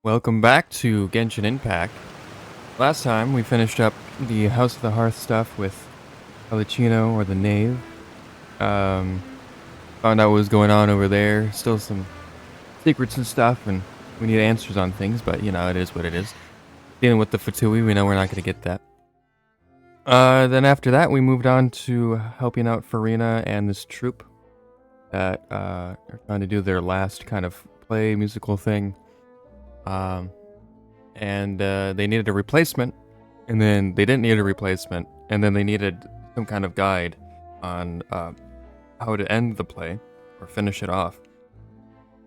Welcome back to Genshin Impact. Last time we finished up the House of the Hearth stuff with Alicino or the Knave. Um, Found out what was going on over there. Still some secrets and stuff, and we need answers on things, but you know, it is what it is. Dealing with the Fatui, we know we're not going to get that. Then after that, we moved on to helping out Farina and this troupe that are trying to do their last kind of play musical thing. And they needed a replacement, and then they didn't need a replacement, and then they needed some kind of guide on how to end the play or finish it off,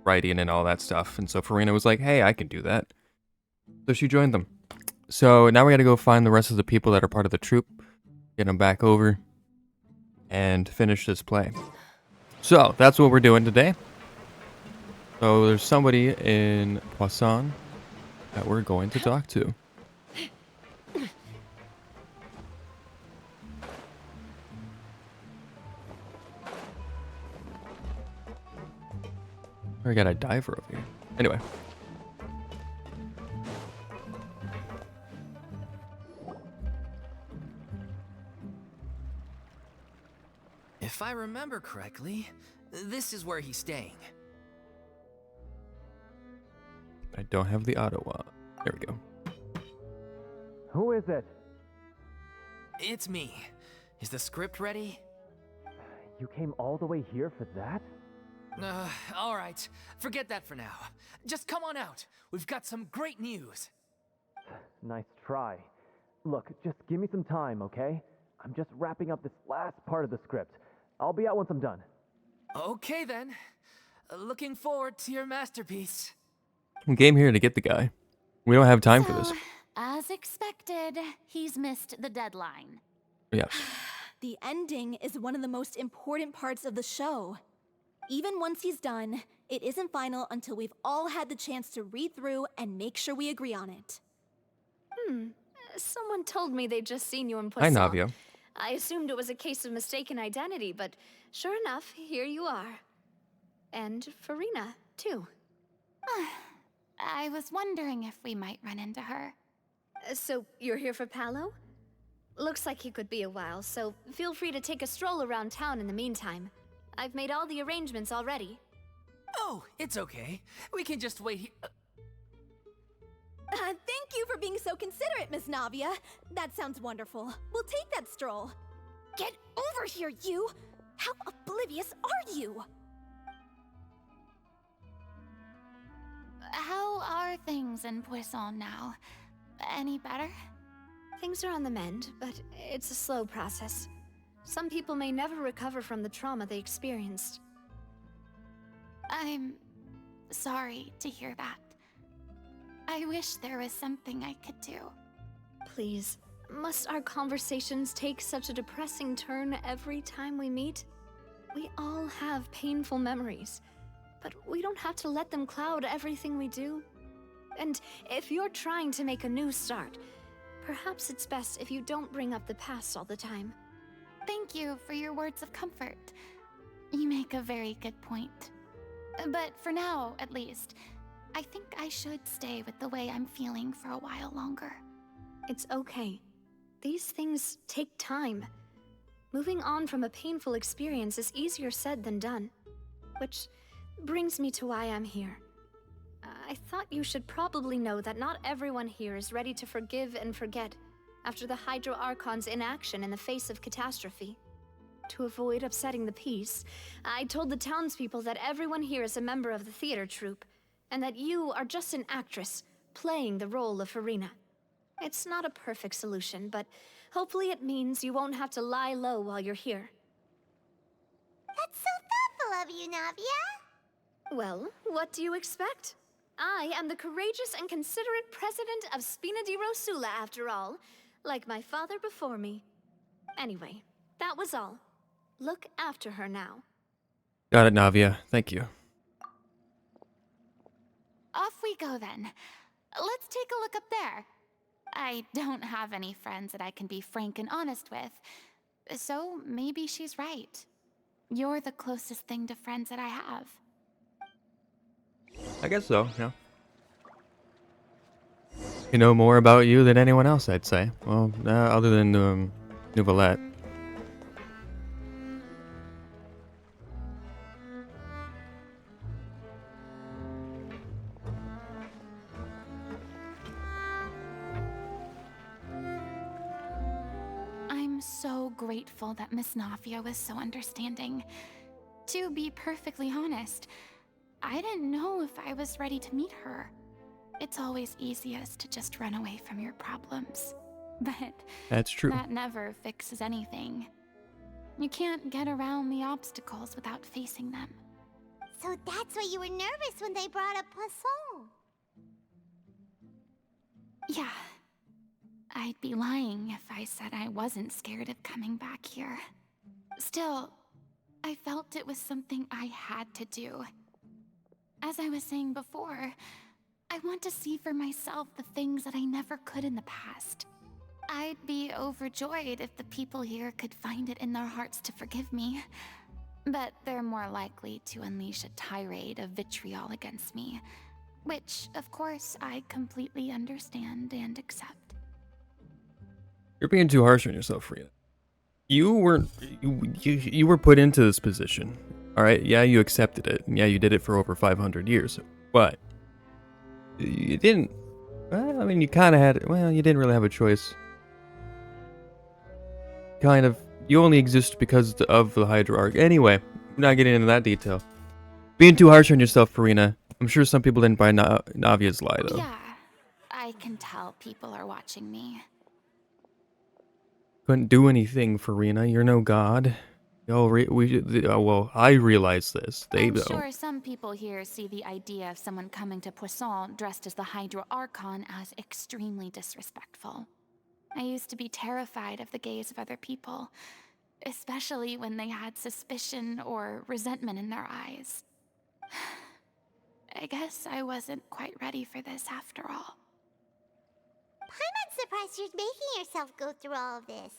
writing and all that stuff. And so Farina was like, "Hey, I can do that." So she joined them. So now we got to go find the rest of the people that are part of the troupe, get them back over, and finish this play. So that's what we're doing today. So there's somebody in Poisson that we're going to talk to. I got a diver over here. Anyway. If I remember correctly, this is where he's staying. I don't have the Ottawa. There we go. Who is it? It's me. Is the script ready? You came all the way here for that? All right. Forget that for now. Just come on out. We've got some great news. Nice try. Look, just give me some time, okay? I'm just wrapping up this last part of the script. I'll be out once I'm done. Okay then. Looking forward to your masterpiece. We came here to get the guy. We don't have time for this. As expected, he's missed the deadline. Yes. The ending is one of the most important parts of the show. Even once he's done, it isn't final until we've all had the chance to read through and make sure we agree on it. Someone told me they'd just seen you in Hi, Poisson. Navia. I assumed it was a case of mistaken identity, but sure enough, here you are. And Farina, too. I was wondering if we might run into her. So, you're here for Palo? Looks like he could be a while, so feel free to take a stroll around town in the meantime. I've made all the arrangements already. Oh, it's okay. We can just wait here. Thank you for being so considerate, Miss Navia. That sounds wonderful. We'll take that stroll. Get over here, you! How oblivious are you? How are things in Poisson now? Any better? Things are on the mend, but it's a slow process. Some people may never recover from the trauma they experienced. I'm sorry to hear that. I wish there was something I could do. Please, must our conversations take such a depressing turn every time we meet? We all have painful memories, but we don't have to let them cloud everything we do. And if you're trying to make a new start, perhaps it's best if you don't bring up the past all the time. Thank you for your words of comfort. You make a very good point. But for now, at least, I think I should stay with the way I'm feeling for a while longer. It's okay. These things take time. Moving on from a painful experience is easier said than done. Which brings me to why I'm here. I thought you should probably know that not everyone here is ready to forgive and forget after the Hydro Archon's inaction in the face of catastrophe. To avoid upsetting the peace, I told the townspeople that everyone here is a member of the theater troupe, and that you are just an actress playing the role of Farina. It's not a perfect solution, but hopefully it means you won't have to lie low while you're here. That's so thoughtful of you, Navia. Well, what do you expect? I am the courageous and considerate president of Spina di Rosula, after all, like my father before me. Anyway, that was all. Look after her now. Got it, Navia. Thank you. Off we go then. Let's take a look up there. I don't have any friends that I can be frank and honest with, so maybe she's right. You're the closest thing to friends that I have. I guess so, yeah. You know more about you than anyone else, I'd say. Well, other than Neuvelette. I'm so grateful that Miss Navia was so understanding. To be perfectly honest, I didn't know if I was ready to meet her. It's always easiest to just run away from your problems. But That's true. that never fixes anything. You can't get around the obstacles without facing them. So that's why you were nervous when they brought up Poisson. Yeah. I'd be lying if I said I wasn't scared of coming back here. Still, I felt it was something I had to do. As I was saying before, I want to see for myself the things that I never could in the past. I'd be overjoyed if the people here could find it in their hearts to forgive me. But they're more likely to unleash a tirade of vitriol against me, which, of course, I completely understand and accept. You're being too harsh on yourself, Rita. You weren't. You were put into this position. All right. Yeah, you accepted it. And yeah, you did it for over 500 years. But you didn't. Well, I mean, you kind of had. Well, you didn't really have a choice. Kind of. You only exist because of the Hydra arc. Anyway, we're not getting into that detail. Being too harsh on yourself, Farina. I'm sure some people didn't buy Navia's lie, though. Yeah, I can tell people are watching me. Couldn't do anything, Farina. You're no god. Well, I realize this. They I'm don't. sure some people here see the idea of someone coming to Poisson dressed as the Hydra Archon as extremely disrespectful. I used to be terrified of the gaze of other people, especially when they had suspicion or resentment in their eyes. I guess I wasn't quite ready for this after all. I'm not surprised you're making yourself go through all of this.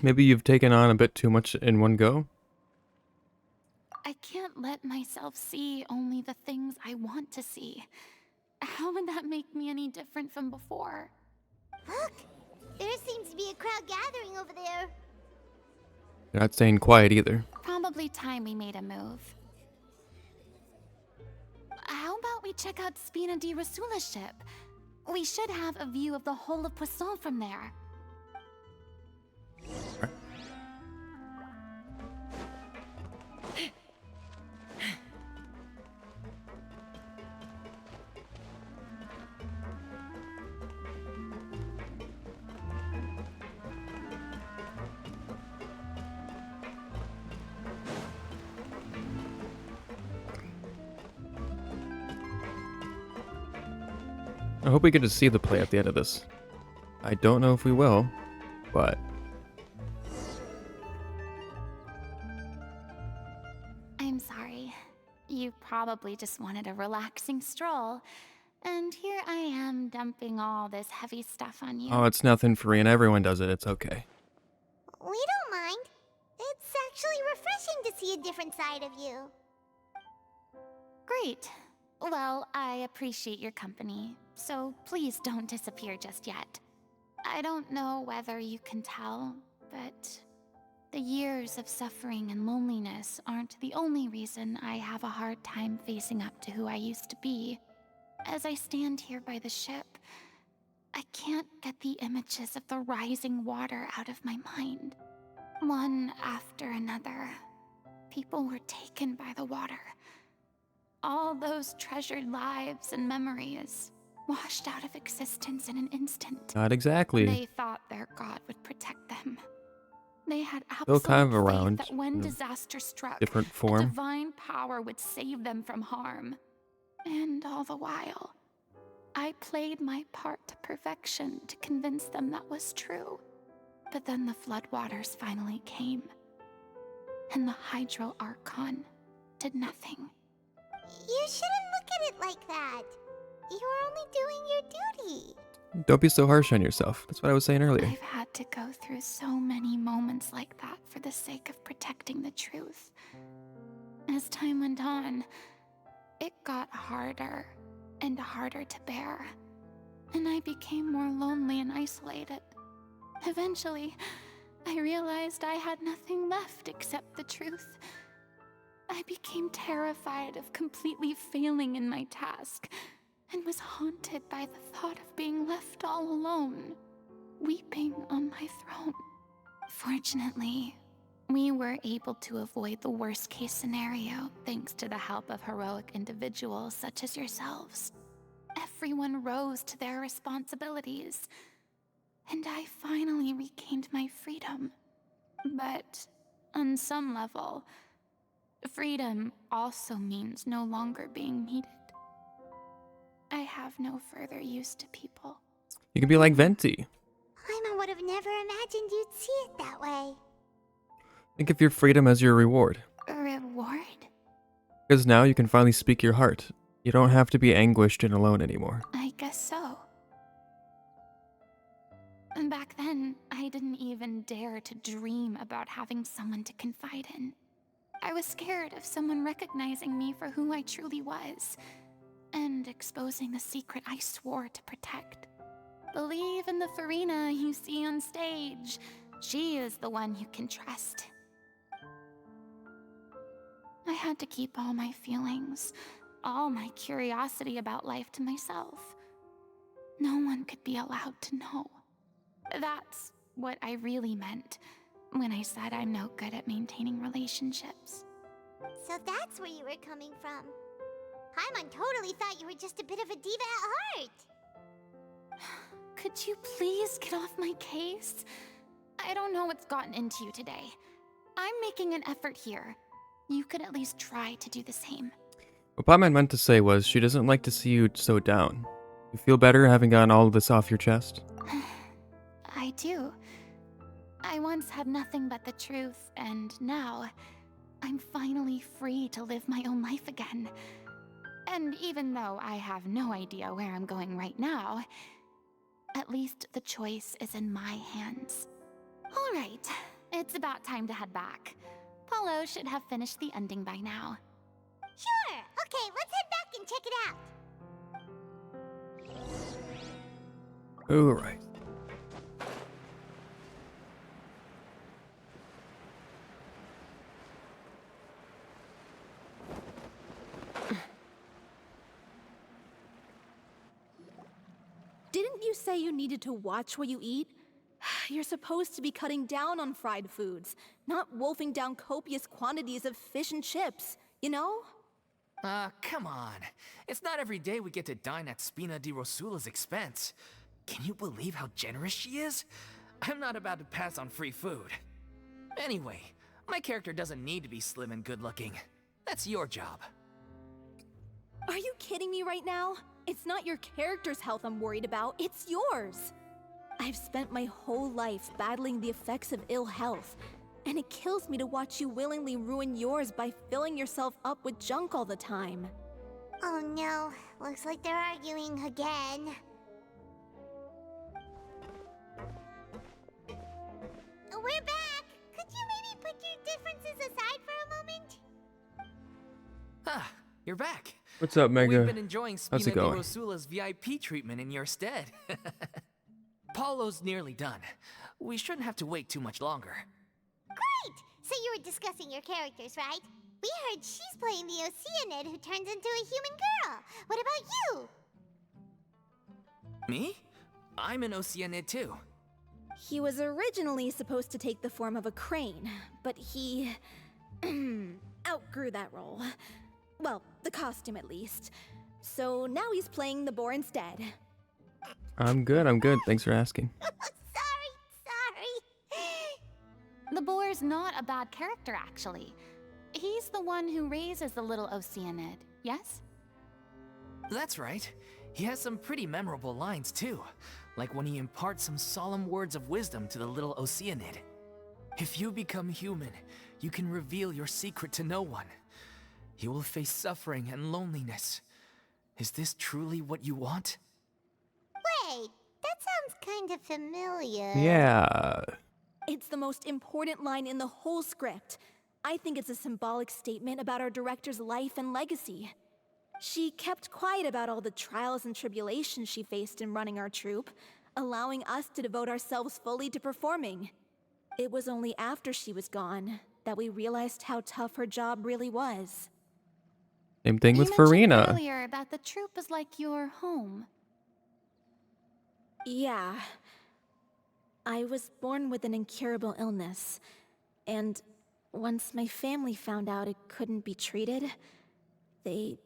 Maybe you've taken on a bit too much in one go? I can't let myself see only the things I want to see. How would that make me any different from before? Look! There seems to be a crowd gathering over there. You're not staying quiet either. Probably time we made a move. How about we check out Spina di Rasula's ship? We should have a view of the whole of Poisson from there. I hope we get to see the play at the end of this. I don't know if we will, but... I'm sorry. You probably just wanted a relaxing stroll. And here I am dumping all this heavy stuff on you. Oh, it's nothing, Farina. Everyone does it. It's okay. We don't mind. It's actually refreshing to see a different side of you. Great. Well, I appreciate your company, so please don't disappear just yet. I don't know whether you can tell, but the years of suffering and loneliness aren't the only reason I have a hard time facing up to who I used to be. As I stand here by the ship, I can't get the images of the rising water out of my mind. One after another, people were taken by the water. All those treasured lives and memories washed out of existence in an instant. Not exactly. They thought their god would protect them. They had Still absolute kind of faith around that when in a disaster struck, different a form. divine power would save them from harm. And all the while, I played my part to perfection to convince them that was true. But then the floodwaters finally came, and the Hydro Archon did nothing. You shouldn't look at it like that. You were only doing your duty. Don't be so harsh on yourself. That's what I was saying earlier. I've had to go through so many moments like that for the sake of protecting the truth. As time went on, it got harder and harder to bear. and I became more lonely and isolated. Eventually, I realized I had nothing left except the truth. I became terrified of completely failing in my task, and was haunted by the thought of being left all alone, weeping on my throne. Fortunately, we were able to avoid the worst-case scenario thanks to the help of heroic individuals such as yourselves. Everyone rose to their responsibilities, and I finally regained my freedom. But on some level, freedom also means no longer being needed. I have no further use to people. You can be like Venti. Paimon would have never imagined you'd see it that way. Think of your freedom as your reward. A reward? Because now you can finally speak your heart. You don't have to be anguished and alone anymore. I guess so. And back then, I didn't even dare to dream about having someone to confide in. I was scared of someone recognizing me for who I truly was, and exposing the secret I swore to protect. Believe in the Farina you see on stage. She is the one you can trust. I had to keep all my feelings, all my curiosity about life to myself. No one could be allowed to know. That's what I really meant when I said I'm no good at maintaining relationships. So that's where you were coming from. Paimon totally thought you were just a bit of a diva at heart. Could you please get off my case? I don't know what's gotten into you today. I'm making an effort here. You could at least try to do the same. What Paimon meant to say was she doesn't like to see you so down. You feel better having gotten all of this off your chest? I do. I once had nothing but the truth, and now I'm finally free to live my own life again. And even though I have no idea where I'm going right now, at least the choice is in my hands. All right, it's about time to head back. Paulo should have finished the ending by now. Sure. Okay, let's head back and check it out. Alright. Didn't you say you needed to watch what you eat? You're supposed to be cutting down on fried foods, not wolfing down copious quantities of fish and chips, you know? Come on. It's not every day we get to dine at Spina di Rosula's expense. Can you believe how generous she is? I'm not about to pass on free food. Anyway, my character doesn't need to be slim and good-looking. That's your job. Are you kidding me right now? It's not your character's health I'm worried about, it's yours. I've spent my whole life battling the effects of ill health, and it kills me to watch you willingly ruin yours by filling yourself up with junk all the time. Oh no, looks like they're arguing again. We're back! Could you maybe put your differences aside for a moment? Ah, you're back. What's up, Mega? We've been enjoying Spina How's it di going? Rosula's VIP treatment in your stead. Paulo's nearly done. We shouldn't have to wait too much longer. Great! So you were discussing your characters, right? We heard she's playing the Oceanid who turns into a human girl. What about you? Me? I'm an Oceanid too. He was originally supposed to take the form of a crane, but he outgrew that role. Well, the costume at least. So now he's playing the boar instead. I'm good. Thanks for asking. Sorry. The boar's not a bad character, actually. He's the one who raises the little Oceanid, yes? That's right. He has some pretty memorable lines too, like when he imparts some solemn words of wisdom to the little Oceanid. If you become human, you can reveal your secret to no one. You will face suffering and loneliness. Is this truly what you want? Wait, that sounds kind of familiar. Yeah. It's the most important line in the whole script. I think it's a symbolic statement about our director's life and legacy. She kept quiet about all the trials and tribulations she faced in running our troupe, allowing us to devote ourselves fully to performing. It was only after she was gone that we realized how tough her job really was. Same thing with You mentioned Farina. earlier that the troupe is like your home. Yeah. I was born with an incurable illness, and once my family found out it couldn't be treated, they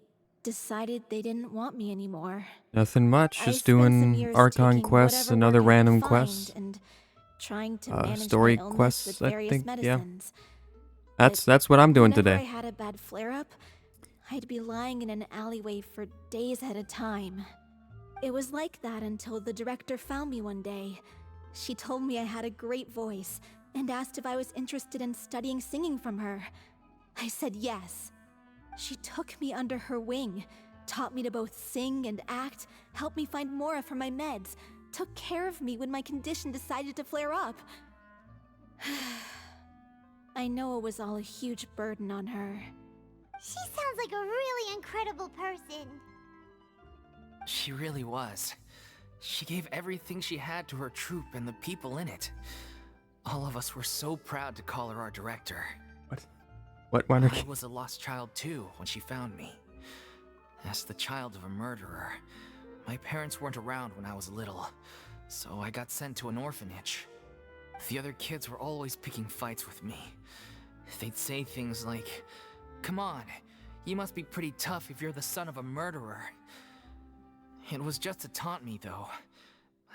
decided they didn't want me anymore. Nothing much, I just spent some doing years Archon taking quests whatever and other work I could random find quests. and trying to manage Story my illness quests, with I various think, yeah. medicines. That's what I'm doing Whenever I today. had a bad flare-up, I'd be lying in an alleyway for days at a time. It was like that until the director found me one day. She told me I had a great voice and asked if I was interested in studying singing from her. I said yes. She took me under her wing, taught me to both sing and act, helped me find Mora for my meds, took care of me when my condition decided to flare up. I know it was all a huge burden on her. She sounds like a really incredible person. She really was. She gave everything she had to her troupe and the people in it. All of us were so proud to call her our director. What? Why I are was a lost child too when she found me. As the child of a murderer, my parents weren't around when I was little, so I got sent to an orphanage. The other kids were always picking fights with me. They'd say things like, "Come on, you must be pretty tough if you're the son of a murderer." It was just to taunt me, though.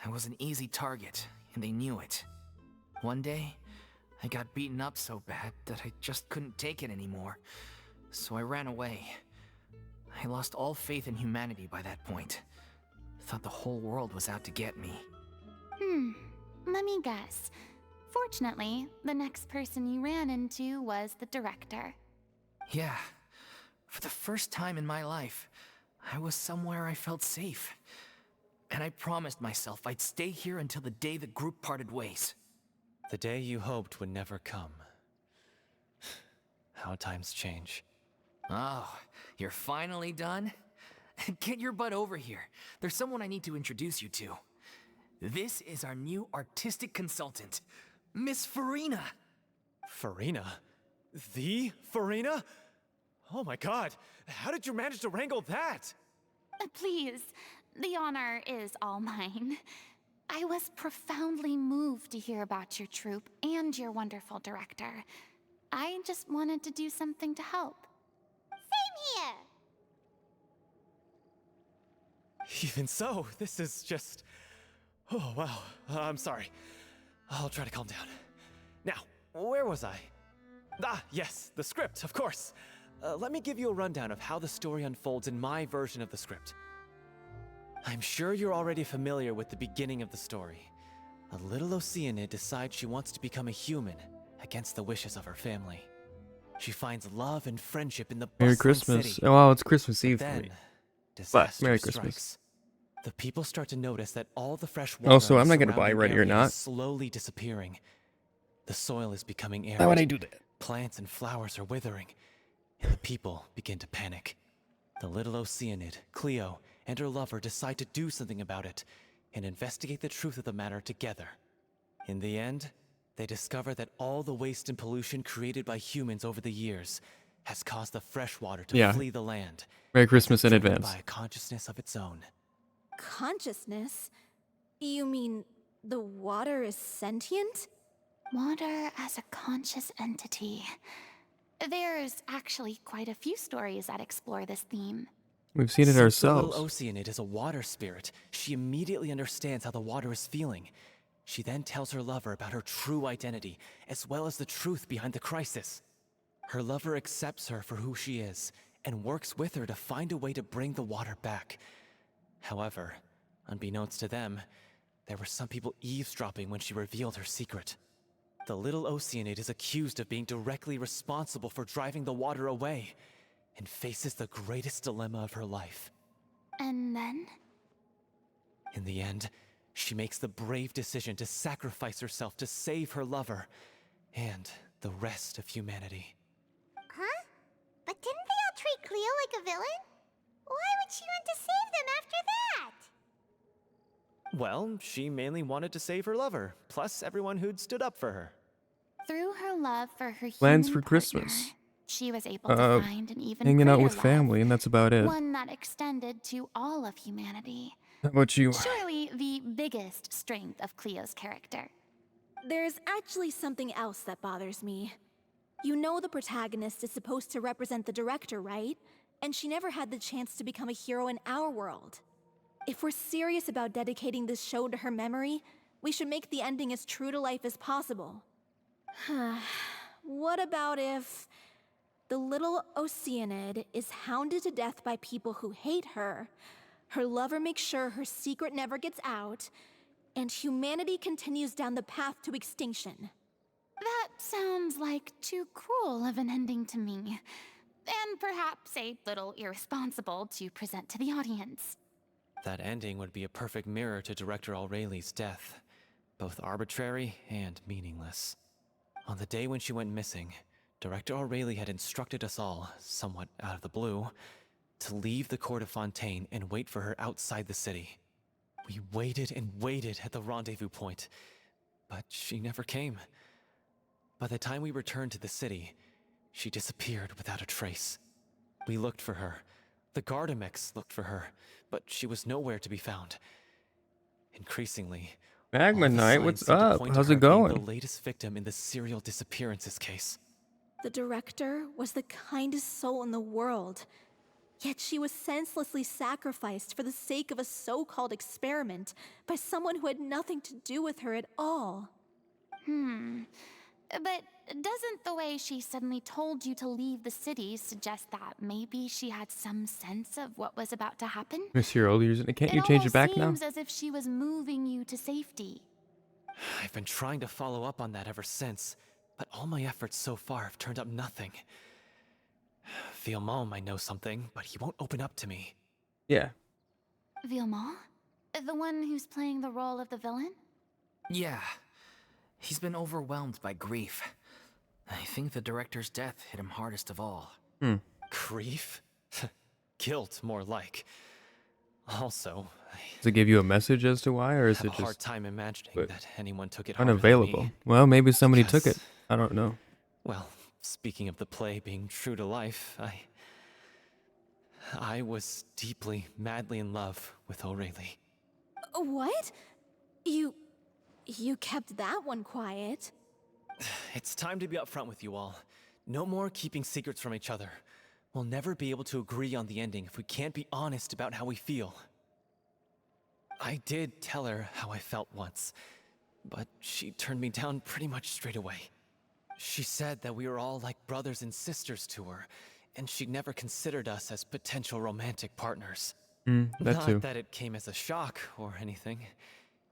I was an easy target, and they knew it. One day, I got beaten up so bad that I just couldn't take it anymore, so I ran away. I lost all faith in humanity by that point. Thought the whole world was out to get me. Let me guess. Fortunately, the next person you ran into was the director. Yeah, for the first time in my life, I was somewhere I felt safe. And I promised myself I'd stay here until the day the group parted ways. The day you hoped would never come. How times change. Oh, you're finally done? Get your butt over here. There's someone I need to introduce you to. This is our new artistic consultant, Miss Farina. Farina? The Farina? Oh my god, how did you manage to wrangle that? Please, the honor is all mine. I was profoundly moved to hear about your troupe and your wonderful director. I just wanted to do something to help. Same here. Even so, this is just... Oh, wow. I'm sorry. I'll try to calm down. Now, where was I? Ah, yes, the script, of course. Let me give you a rundown of how the story unfolds in my version of the script. I'm sure you're already familiar with the beginning of the story. A little Oceanid decides she wants to become a human against the wishes of her family. She finds love and friendship in the bustling Merry Christmas. city. Oh, well, it's Christmas Eve for Then, me. disaster Merry strikes. Christmas. The people start to notice that all the fresh water Also, in I'm the not gonna buy surrounding Ready or area Not. is slowly disappearing. The soil is becoming arid. Why would I do that? Plants and flowers are withering, and the people begin to panic. The little Oceanid, Cleo, and her lover decide to do something about it and investigate the truth of the matter together. In the end, they discover that all the waste and pollution created by humans over the years has caused the fresh water to flee the land. Merry Christmas in driven advance. by a consciousness of its own. Consciousness? You mean the water is sentient? Water as a conscious entity. There's actually quite a few stories that explore this theme. We've seen it Since ourselves. The little Oceanid is a water spirit, she immediately understands how the water is feeling. She then tells her lover about her true identity, as well as the truth behind the crisis. Her lover accepts her for who she is, and works with her to find a way to bring the water back. However, unbeknownst to them, there were some people eavesdropping when she revealed her secret. The little Oceanid is accused of being directly responsible for driving the water away, and faces the greatest dilemma of her life. And then? In the end, she makes the brave decision to sacrifice herself to save her lover, and the rest of humanity. Huh? But didn't they all treat Cleo like a villain? would she want to save them after that? Well, she mainly wanted to save her lover, plus everyone who'd stood up for her. Through her love for her Plans human for Christmas. partner, she was able to find an even Hanging out greater with love, family, and that's about it. one that extended to all of humanity. How about you? Surely the biggest strength of Cleo's character. There's actually something else that bothers me. You know the protagonist is supposed to represent the director, right? And she never had the chance to become a hero in our world. If we're serious about dedicating this show to her memory, we should make the ending as true to life as possible. What about if the little Oceanid is hounded to death by people who hate her, her lover makes sure her secret never gets out, and humanity continues down the path to extinction? That sounds like too cruel of an ending to me. And perhaps a little irresponsible to present to the audience. That ending would be a perfect mirror to Director Aureli's death, both arbitrary and meaningless. On the day when she went missing, Director Aurelie had instructed us all, somewhat out of the blue, to leave the court of Fontaine and wait for her outside the city. We waited and waited at the rendezvous point, but she never came. By the time we returned to the city, she disappeared without a trace. We looked for her. The Gardamex looked for her, but she was nowhere to be found. Increasingly, Magma all the Knight, signs what's seemed to up? point to How's her it being going? the latest victim in the serial disappearances case. The director was the kindest soul in the world, yet she was senselessly sacrificed for the sake of a so-called experiment by someone who had nothing to do with her at all. But doesn't the way she suddenly told you to leave the city suggest that maybe she had some sense of what was about to happen? Monsieur Oliers, can't you It change it almost back now? seems as if she was moving you to safety. I've been trying to follow up on that ever since, but all my efforts so far have turned up nothing. Villemont might know something, but he won't open up to me. Yeah. Villemont? The one who's playing the role of the villain? Yeah. He's been overwhelmed by grief. I think the director's death hit him hardest of all. Grief? Guilt, more like. Also, Does it give you a message as to why, or I is have it a hard just time imagining but that anyone took it harder than unavailable? me. Well, maybe somebody took it. Because- I don't know. Well, speaking of the play being true to life, I was deeply, madly in love with Aurelie. What? You kept that one quiet. It's time to be upfront with you all. No more keeping secrets from each other. We'll never be able to agree on the ending if we can't be honest about how we feel. I did tell her how I felt once, but she turned me down pretty much straight away. She said that we were all like brothers and sisters to her, and she'd never considered us as potential romantic partners. That Not too. that it came as a shock or anything.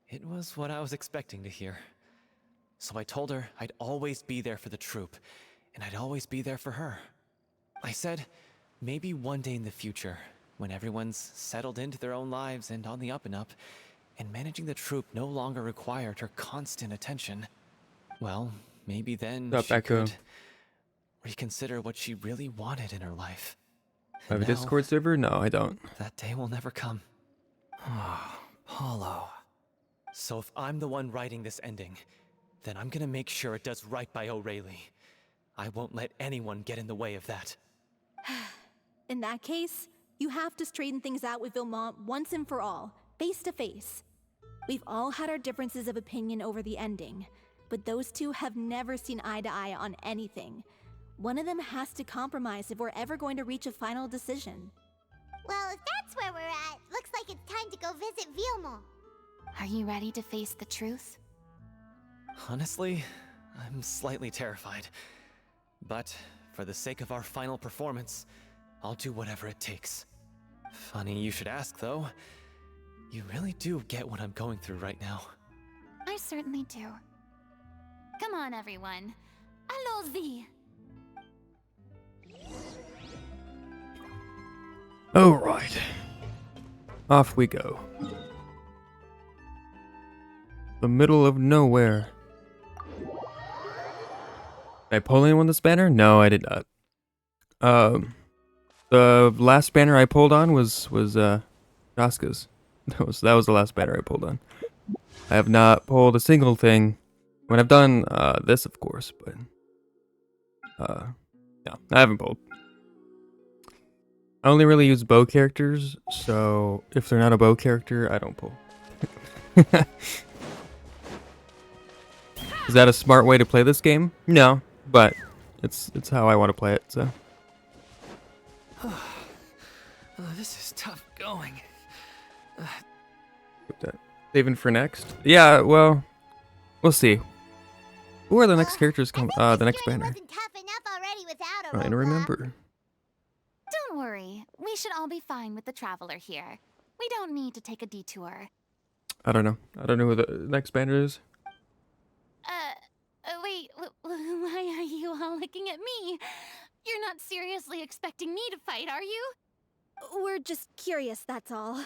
It was what I was expecting to hear. So I told her I'd always be there for the troupe, and I'd always be there for her. I said, maybe one day in the future, when everyone's settled into their own lives and on the up and up, and managing the troupe no longer required her constant attention, well, maybe then What's up, she Echo? could reconsider what she really wanted in her life. I have a And now, Discord server? No, I don't. that day will never come. Paulo. So if I'm the one writing this ending, then I'm gonna make sure it does right by Aurelie. I won't let anyone get in the way of that. In that case, you have to straighten things out with Villemont once and for all, face to face. We've all had our differences of opinion over the ending, but those two have never seen eye to eye on anything. One of them has to compromise if we're ever going to reach a final decision. Well, if that's where we're at, looks like it's time to go visit Villemont. Are you ready to face the truth? Honestly, I'm slightly terrified. But for the sake of our final performance, I'll do whatever it takes. Funny you should ask, though. You really do get what I'm going through right now. I certainly do. Come on, everyone. Allons-y! All right. Off we go. The middle of nowhere. Did Napoleon won this banner? No, I did not. The last banner I pulled on was Jaska's. That was the last banner I pulled on. I have not pulled a single thing. When I've done this, of course, but no, I haven't pulled. I only really use bow characters, so if they're not a bow character, I don't pull. Is that a smart way to play this game? No, but it's how I want to play it. So. This is tough going. Saving for next? Yeah, well, we'll see. Who are the next characters come? The next banner. Wasn't tough enough already without a Trying to roadblock. remember. Don't worry. We should all be fine with the traveler here. We don't need to take a detour. I don't know. I don't know who the next banner is. Wait, why are you all looking at me? You're not seriously expecting me to fight, are you? We're just curious, that's all.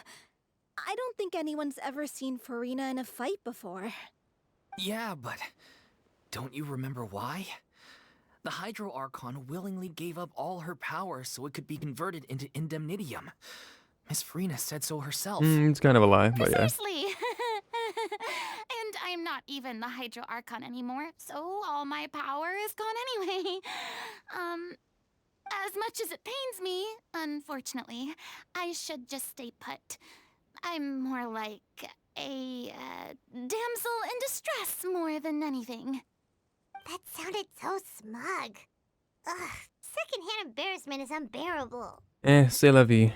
I don't think anyone's ever seen Farina in a fight before. Yeah, but don't you remember why? The Hydro Archon willingly gave up all her power so it could be converted into Indemnitium. Miss Farina said so herself. It's kind of a lie, but yeah. Precisely. And I'm not even the Hydro Archon anymore, so all my power is gone anyway. As much as it pains me, unfortunately, I should just stay put. I'm more like a damsel in distress more than anything. That sounded so smug. Ugh, secondhand embarrassment is unbearable. C'est la vie.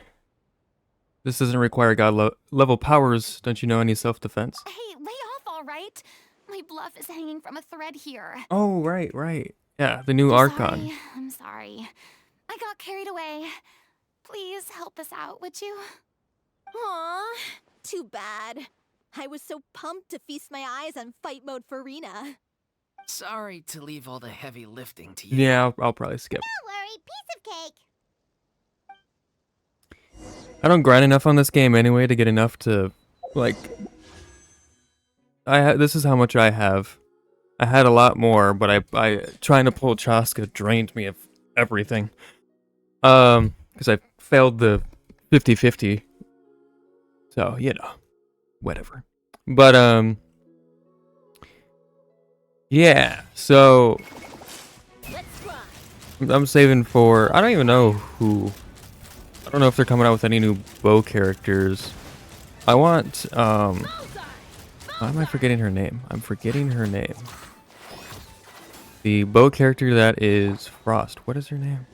This doesn't require god level powers. Don't you know any self-defense? Hey, lay off, all right? My bluff is hanging from a thread here. Oh, right. Yeah, the new I'm Archon. sorry. I'm sorry. I got carried away. Please help us out, would you? Aw, too bad. I was so pumped to feast my eyes on fight mode Farina. Sorry to leave all the heavy lifting to you. Yeah, I'll probably skip. Don't worry, piece of cake. I don't grind enough on this game anyway to get enough to, like... This is how much I have. I had a lot more, but I trying to pull Chaska drained me of everything. Because I failed the 50-50. So, you know, whatever. But, yeah, so... I'm saving for... I don't even know who... I don't know if they're coming out with any new bow characters. I want, why am I forgetting her name? I'm forgetting her name. The bow character that is Frost. What is her name?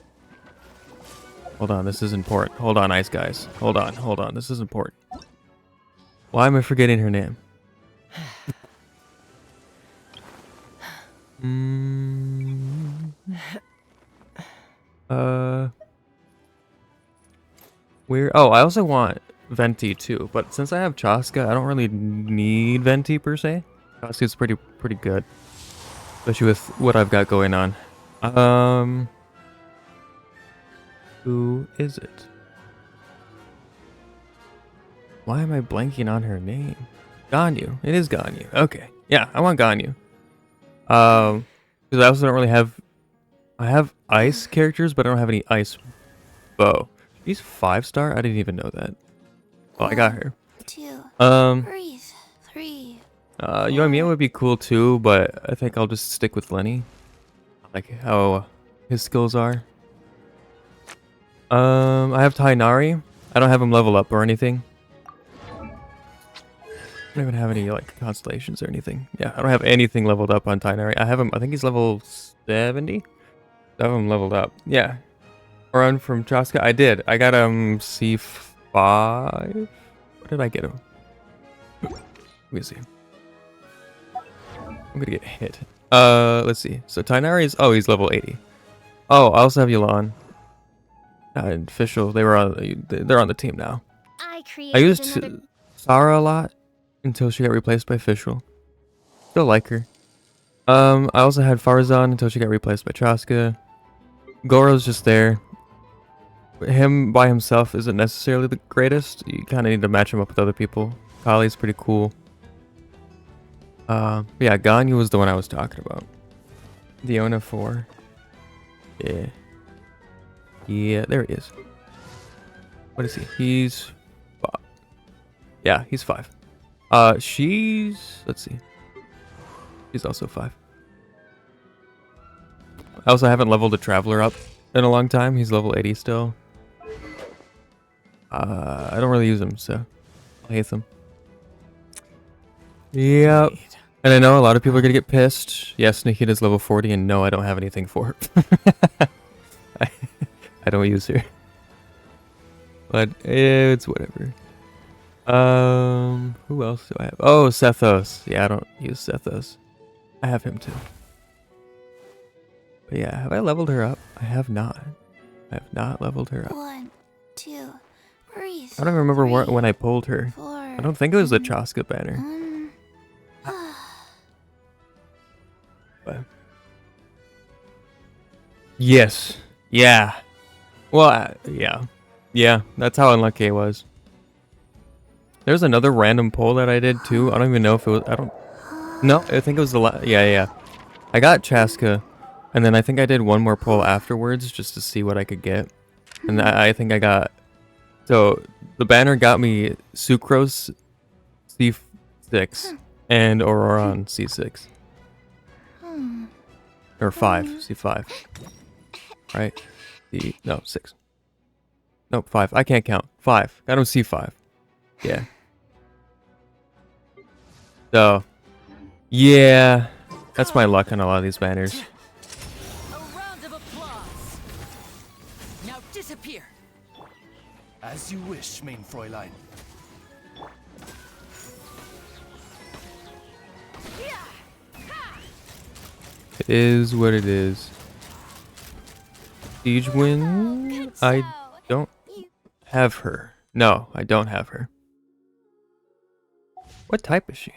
Hold on, this is important. Hold on, ice guys. Hold on. This is important. Why am I forgetting her name? Where? Oh, I also want Venti too, but since I have Chaska, I don't really need Venti per se. Chaska's pretty good, especially with what I've got going on. Who is it? Why am I blanking on her name? Ganyu. It is Ganyu. Okay. Yeah, I want Ganyu. Because I also don't really have... I have ice characters, but I don't have any ice bow. She's 5-star? I didn't even know that. Well, I got her. 2, Breathe. 3. Yoimiya would be cool too, but I think I'll just stick with Lenny. Like how his skills are. I have Tainari. I don't have him level up or anything. I don't even have any like constellations or anything. Yeah, I don't have anything leveled up on Tainari. I have him, I think he's level 70. I have him leveled up. Yeah. Run from Chaska. I did. I got C5. What did I get him? Let me see. I'm gonna get hit. Let's see. So Tainari is... Oh, he's level 80. Oh, I also have Yulan. And Fischl. They're on the team now. I used Sarah a lot until she got replaced by Fischl. Still like her. I also had Farazan until she got replaced by Chaska. Goro's just there. Him by himself isn't necessarily the greatest. You kind of need to match him up with other people. Kali's pretty cool. Yeah, Ganyu was the one I was talking about. Diona 4. Yeah. Yeah, there he is. What is he? He's 5. Yeah, he's 5. She's, let's see. She's also 5. I also haven't leveled a traveler up in a long time. He's level 80 still. I don't really use him, so I hate them. Yep. And I know a lot of people are gonna get pissed. Yes, Nikita's level 40, and no, I don't have anything for her. I don't use her. But it's whatever. Who else do I have? Oh, Sethos. Yeah, I don't use Sethos. I have him too. But yeah, have I leveled her up? I have not. I have not leveled her up. 1, 2, breathe. I don't remember 3, when I pulled her. 4. I don't think it was the Chaska banner. But yes. Yeah. Well, yeah. Yeah, that's how unlucky I was. There's another random poll that I did too. I don't even know if it was. I don't. No, I think it was the yeah. I got Chaska, and then I think I did one more poll afterwards just to see what I could get. And I think I got. So the banner got me Sucrose C6 and Auroron C6. Or 5, C5. Right? No, 6. Nope, 5. I can't count. 5. Got him C5. Yeah. So, yeah. That's my luck on a lot of these banners. A round of applause. Now disappear. As you wish, mein Fräulein. It is what it is. Siege win. I don't have her. No, I don't have her. What type is she?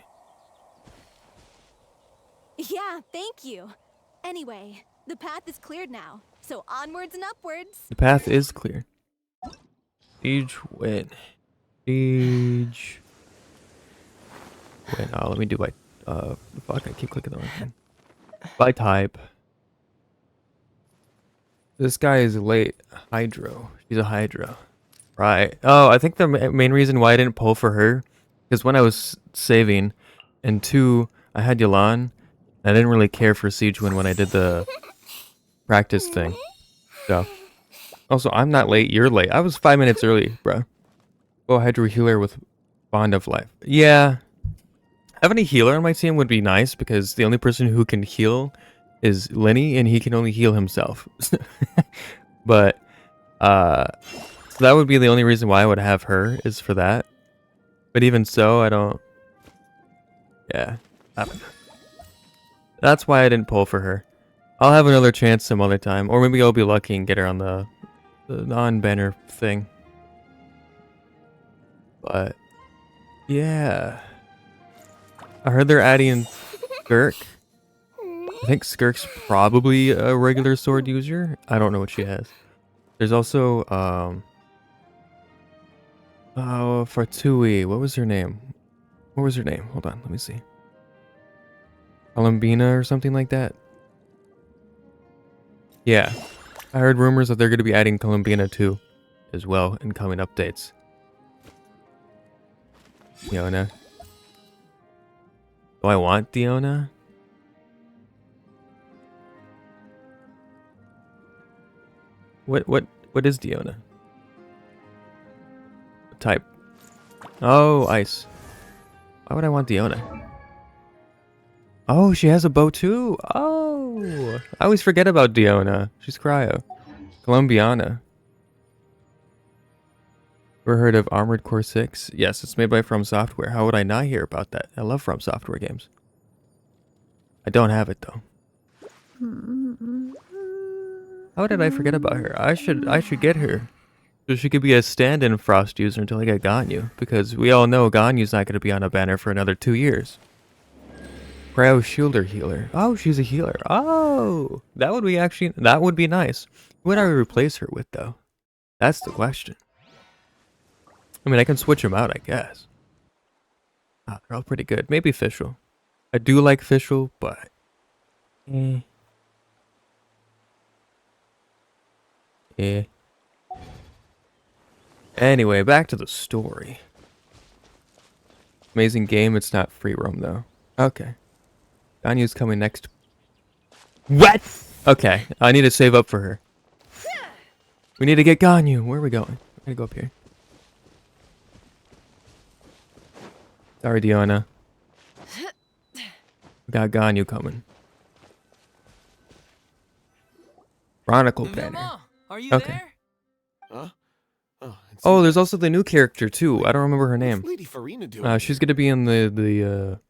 Yeah, thank you. Anyway, the path is cleared now, so onwards and upwards. The path is clear. Siege win. Siege win. Oh, let me do my. Fuck! I keep clicking the wrong thing. By type. This guy is late. Hydro. She's a Hydro. Right. Oh, I think the main reason why I didn't pull for her is when I was saving, and 2, I had Yolan. I didn't really care for Siegewin when I did the practice thing. So. Also, I'm not late. You're late. I was 5 minutes early, bro. Go Hydro healer with Bond of Life. Yeah. Having a healer on my team would be nice because the only person who can heal is Lenny, and he can only heal himself. But so that would be the only reason why I would have her, is for that. But even so, I don't. Yeah, I don't know. That's why I didn't pull for her. I'll have another chance some other time, or maybe I'll be lucky and get her on the non-banner thing. But yeah. I heard they're adding Skirk. I think Skirk's probably a regular sword user. I don't know what she has. There's also Fatui. What was her name? What was her name? Hold on, let me see. Columbina or something like that. Yeah. I heard rumors that they're going to be adding Columbina too as well in coming updates. Diona. Do I want Diona? What is Diona? Type. Oh, ice. Why would I want Diona? Oh, she has a bow too. Oh, I always forget about Diona. She's cryo. Colombiana. Ever heard of Armored Core 6? Yes, it's made by From Software. How would I not hear about that? I love From Software games. I don't have it though. How did I forget about her? I should get her. So she could be a stand-in Frost user until I get Ganyu. Because we all know Ganyu's not going to be on a banner for another 2 years. Cryo Shielder Healer. Oh, she's a healer. Oh, that would be nice. Who would I replace her with though? That's the question. I mean, I can switch them out, I guess. Ah, they're all pretty good. Maybe Fischl. I do like Fischl, but... Anyway, back to the story. Amazing game. It's not free roam though. Okay. Ganyu's coming next. What? Okay, I need to save up for her. We need to get Ganyu. Where are we going? I'm gonna go up here. Sorry, Diana. We got Ganyu coming. Chronicle banner. Vilma, are you Okay. there? Huh? Oh, it's Oh, you there's guys. also the new character too. I don't remember her What's name. Lady Farina doing? She's gonna be in the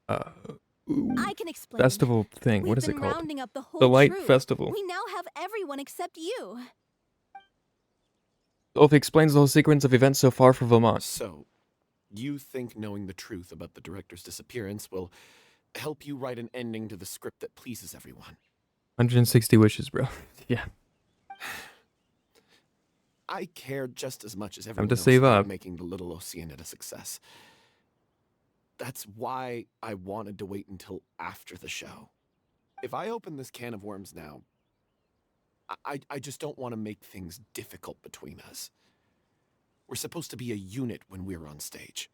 I can explain. festival thing. We've What is been it called? rounding up the whole The Light troop. Festival. We now have everyone except you. Ulf explains the whole sequence of events so far for Vermont. So, you think knowing the truth about the director's disappearance will help you write an ending to the script that pleases everyone? 160 wishes, bro. Yeah. I care just as much as everyone to else save about up. making the little Oceanid a success. That's why I wanted to wait until after the show. If I open this can of worms now, I just don't want to make things difficult between us. We're supposed to be a unit when we're on stage.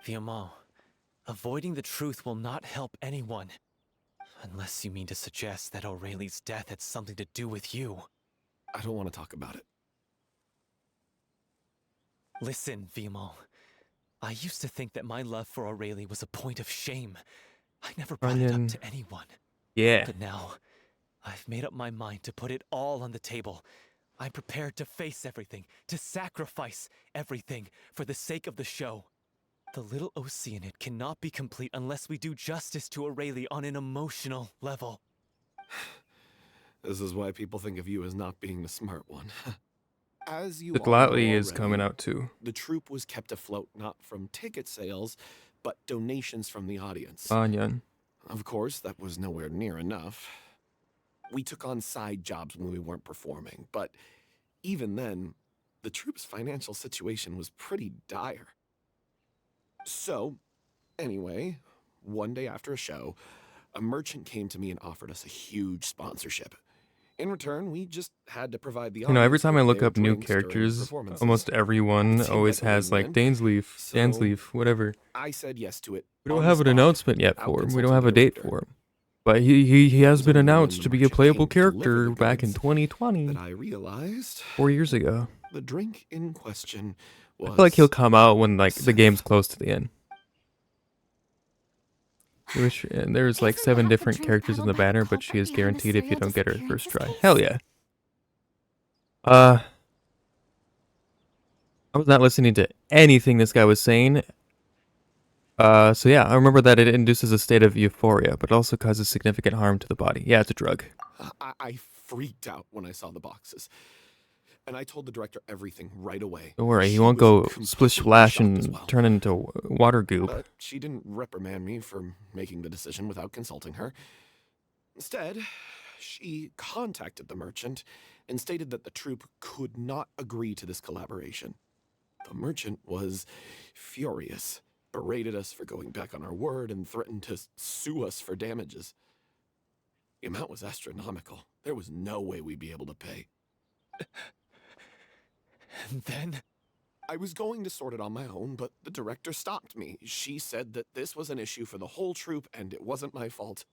Viamant, avoiding the truth will not help anyone. Unless you mean to suggest that Aurelie's death had something to do with you. I don't want to talk about it. Listen, Viamant. I used to think that my love for Aurelie was a point of shame. I never brought it up Onion. to anyone. Yeah. But now, I've made up my mind to put it all on the table. I'm prepared to face everything, to sacrifice everything for the sake of the show. The little Oceanid cannot be complete unless we do justice to Aurelie on an emotional level. This is why people think of you as not being the smart one. As you The all know Glatly is already, coming out too. the troupe was kept afloat not from ticket sales, but donations from the audience. Onion. Of course, that was nowhere near enough. We took on side jobs when we weren't performing, but even then, the troupe's financial situation was pretty dire. So, anyway, one day after a show, a merchant came to me and offered us a huge sponsorship. In return, we just had to provide the You know, every audience time I with look their up new drinks during characters, performances. almost everyone It seemed always like a has like win-win. Dansleaf, So, Dansleaf, whatever. I said yes to it. We don't on the have an spot, announcement yet without for him. We consulting don't have the a date director. for him. But he has was been only when announced the to be a merchant playable came to deliver character the back in goods 2020, that I realized 4 years ago. the drink in question was I feel like he'll come out when like the game's close to the end. And there's like Isn't 7 that the different drink characters in peddled the by the banner, but she culprit is behind the guaranteed if you serial don't get her first disappearances try. case? Hell yeah. I was not listening to anything this guy was saying. So yeah, I remember that it induces a state of euphoria, but also causes significant harm to the body. Yeah, it's a drug. I freaked out when I saw the boxes. And I told the director everything right away. Don't worry, he She won't was go completely splish splash shocked as and well. turn into water goop. But she didn't reprimand me for making the decision without consulting her. Instead, she contacted the merchant and stated that the troupe could not agree to this collaboration. The merchant was furious, berated us for going back on our word, and threatened to sue us for damages. The amount was astronomical. There was no way we'd be able to pay. And then, I was going to sort it on my own, but the director stopped me. She said that this was an issue for the whole troupe and it wasn't my fault.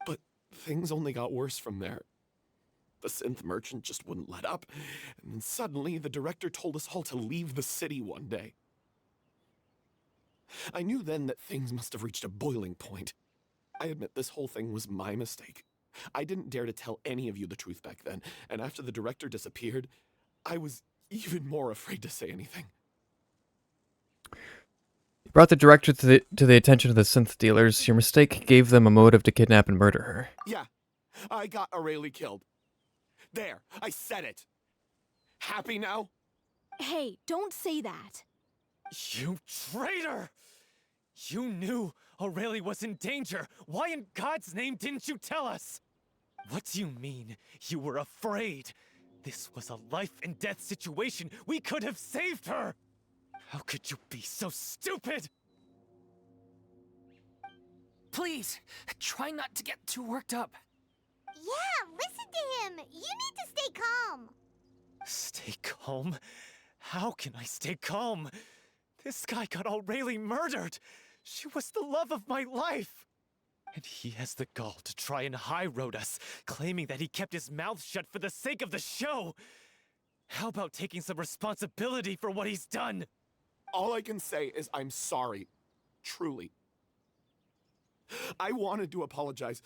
But things only got worse from there. The synth merchant just wouldn't let up, and then suddenly the director told us all to leave the city one day. I knew then that things must have reached a boiling point. I admit this whole thing was my mistake. I didn't dare to tell any of you the truth back then, and after the director disappeared, I was even more afraid to say anything. You brought the director to the attention of the synth dealers. Your mistake gave them a motive to kidnap and murder her. Yeah, I got Aurelie killed. There, I said it. Happy now? Hey, don't say that. you traitor! You knew Aurelie was in danger. Why in God's name didn't you tell us? What do you mean you were afraid? This was a life and death situation. We could have saved her. How could you be so stupid? Please, try not to get too worked up. Yeah, listen to him. You need to stay calm. Stay calm? How can I stay calm? This guy got Aurelie murdered! She was the love of my life! And he has the gall to try and high-road us, claiming that he kept his mouth shut for the sake of the show! How about taking some responsibility for what he's done? All I can say is I'm sorry. Truly. I wanted to apologize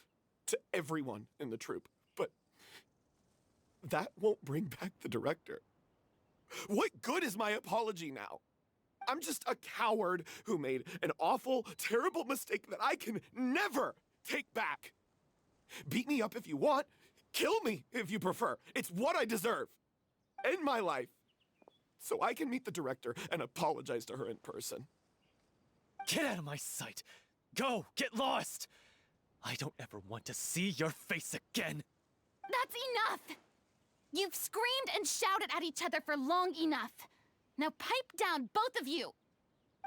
to everyone in the troupe, but that won't bring back the director. What good is my apology now? I'm just a coward who made an awful, terrible mistake that I can never take back. Beat me up if you want. Kill me if you prefer. It's what I deserve. End my life. So I can meet the director and apologize to her in person. Get out of my sight! Go! Get lost! I don't ever want to see your face again! That's enough! You've screamed and shouted at each other for long enough. Now pipe down, both of you!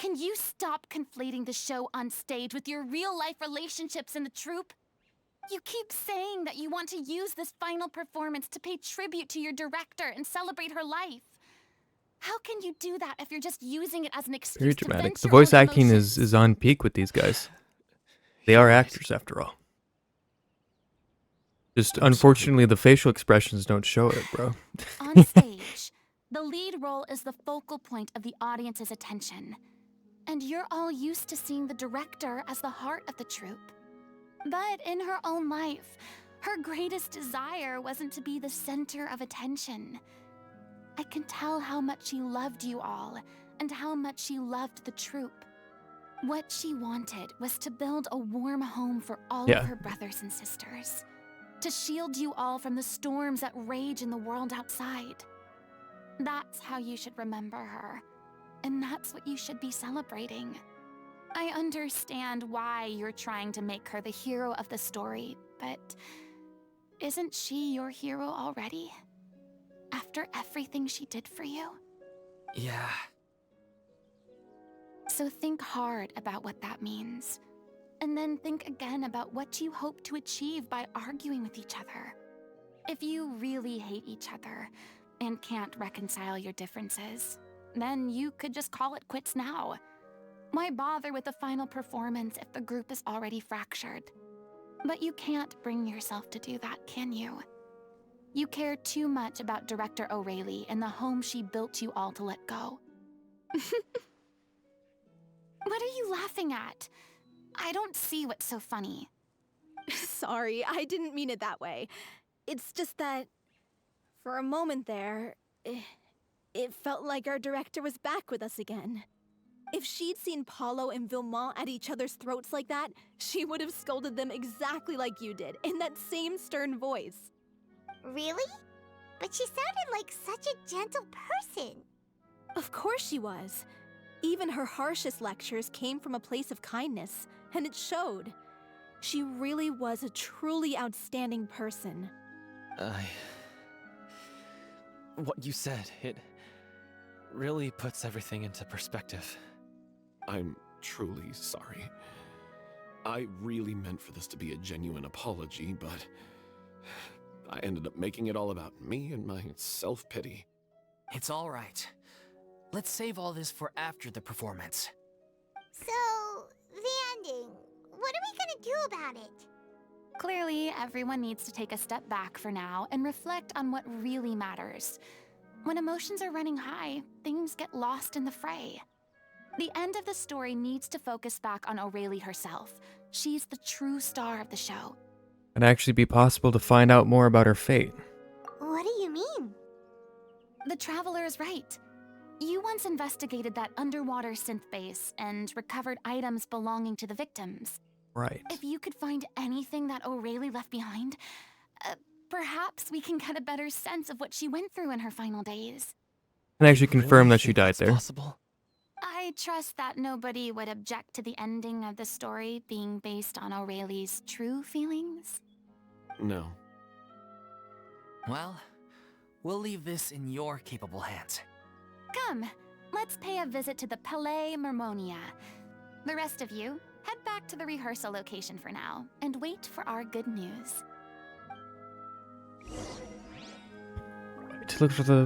Can you stop conflating the show on stage with your real-life relationships in the troupe? You keep saying that you want to use this final performance to pay tribute to your director and celebrate her life. How can you do that if you're just using it as an excuse Very to dramatic. vent The your voice own acting emotions? is on peak with these guys. They are actors after all. Just unfortunately the facial expressions don't show it, bro. On stage, the lead role is the focal point of the audience's attention. And you're all used to seeing the director as the heart of the troupe. But in her own life, her greatest desire wasn't to be the center of attention. I can tell how much she loved you all, and how much she loved the troupe. What she wanted was to build a warm home for all Yeah. of her brothers and sisters. To shield you all from the storms that rage in the world outside. That's how you should remember her. And that's what you should be celebrating. I understand why you're trying to make her the hero of the story, but isn't she your hero already? After everything she did for you? Yeah. So think hard about what that means. And then think again about what you hope to achieve by arguing with each other. If you really hate each other and can't reconcile your differences, then you could just call it quits now. Why bother with the final performance if the group is already fractured? But you can't bring yourself to do that, can you? You care too much about Director Aurelie and the home she built you all to let go. What are you laughing at? I don't see what's so funny. Sorry, I didn't mean it that way. It's just that, for a moment there, it felt like our director was back with us again. If she'd seen Paulo and Villemont at each other's throats like that, she would have scolded them exactly like you did, in that same stern voice. Really? But she sounded like such a gentle person. Of course she was. Even her harshest lectures came from a place of kindness, and it showed. She really was a truly outstanding person. What you said, it really puts everything into perspective. I'm truly sorry. I really meant for this to be a genuine apology, but I ended up making it all about me and my self-pity. It's all right. Let's save all this for after the performance. So, the ending. What are we gonna do about it? Clearly, everyone needs to take a step back for now and reflect on what really matters. When emotions are running high, things get lost in the fray. The end of the story needs to focus back on Aurelie herself. She's the true star of the show. It'd actually be possible to find out more about her fate. What do you mean? The Traveler is right. You once investigated that underwater synth base and recovered items belonging to the victims. Right. If you could find anything that Aurelie left behind, perhaps we can get a better sense of what she went through in her final days. And actually confirm Really that she think died that's there. Possible? I trust that nobody would object to the ending of the story being based on Aurelie's true feelings. No. Well, we'll leave this in your capable hands. Come, let's pay a visit to the Palais Mermonia. The rest of you, head back to the rehearsal location for now, and wait for our good news. right. Look for the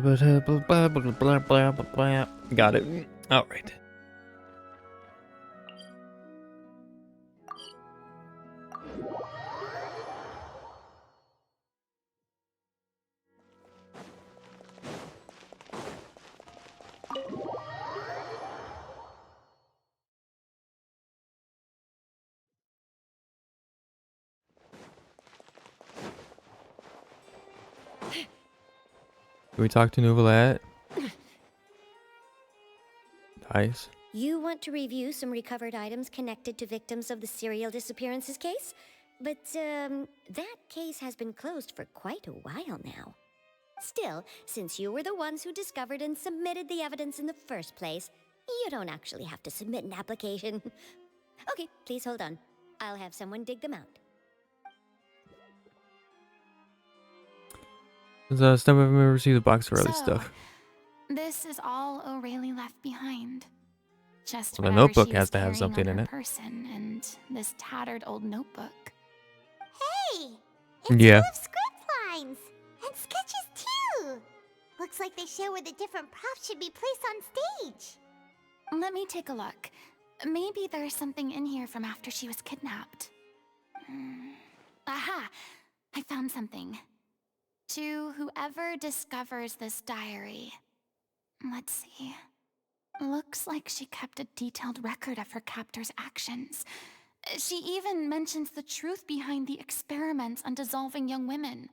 got it. All right. Can we talk to Neuvelette? Nice. You want to review some recovered items connected to victims of the serial disappearances case? But, that case has been closed for quite a while now. Still, since you were the ones who discovered and submitted the evidence in the first place, you don't actually have to submit an application. Okay, please hold on. I'll have someone dig them out. Still haven't ever received the box of early So, stuff. This is all O'Reilly left behind. Just Well, the whatever notebook she has was to have carrying something on in her it. person, and this tattered old notebook. Hey! It's Yeah. full of script lines! And sketches too! Looks like they show where the different props should be placed on stage. Let me take a look. Maybe there's something in here from after she was kidnapped. Aha! I found something. To whoever discovers this diary. Let's see. Looks like she kept a detailed record of her captor's actions. She even mentions the truth behind the experiments on dissolving young women.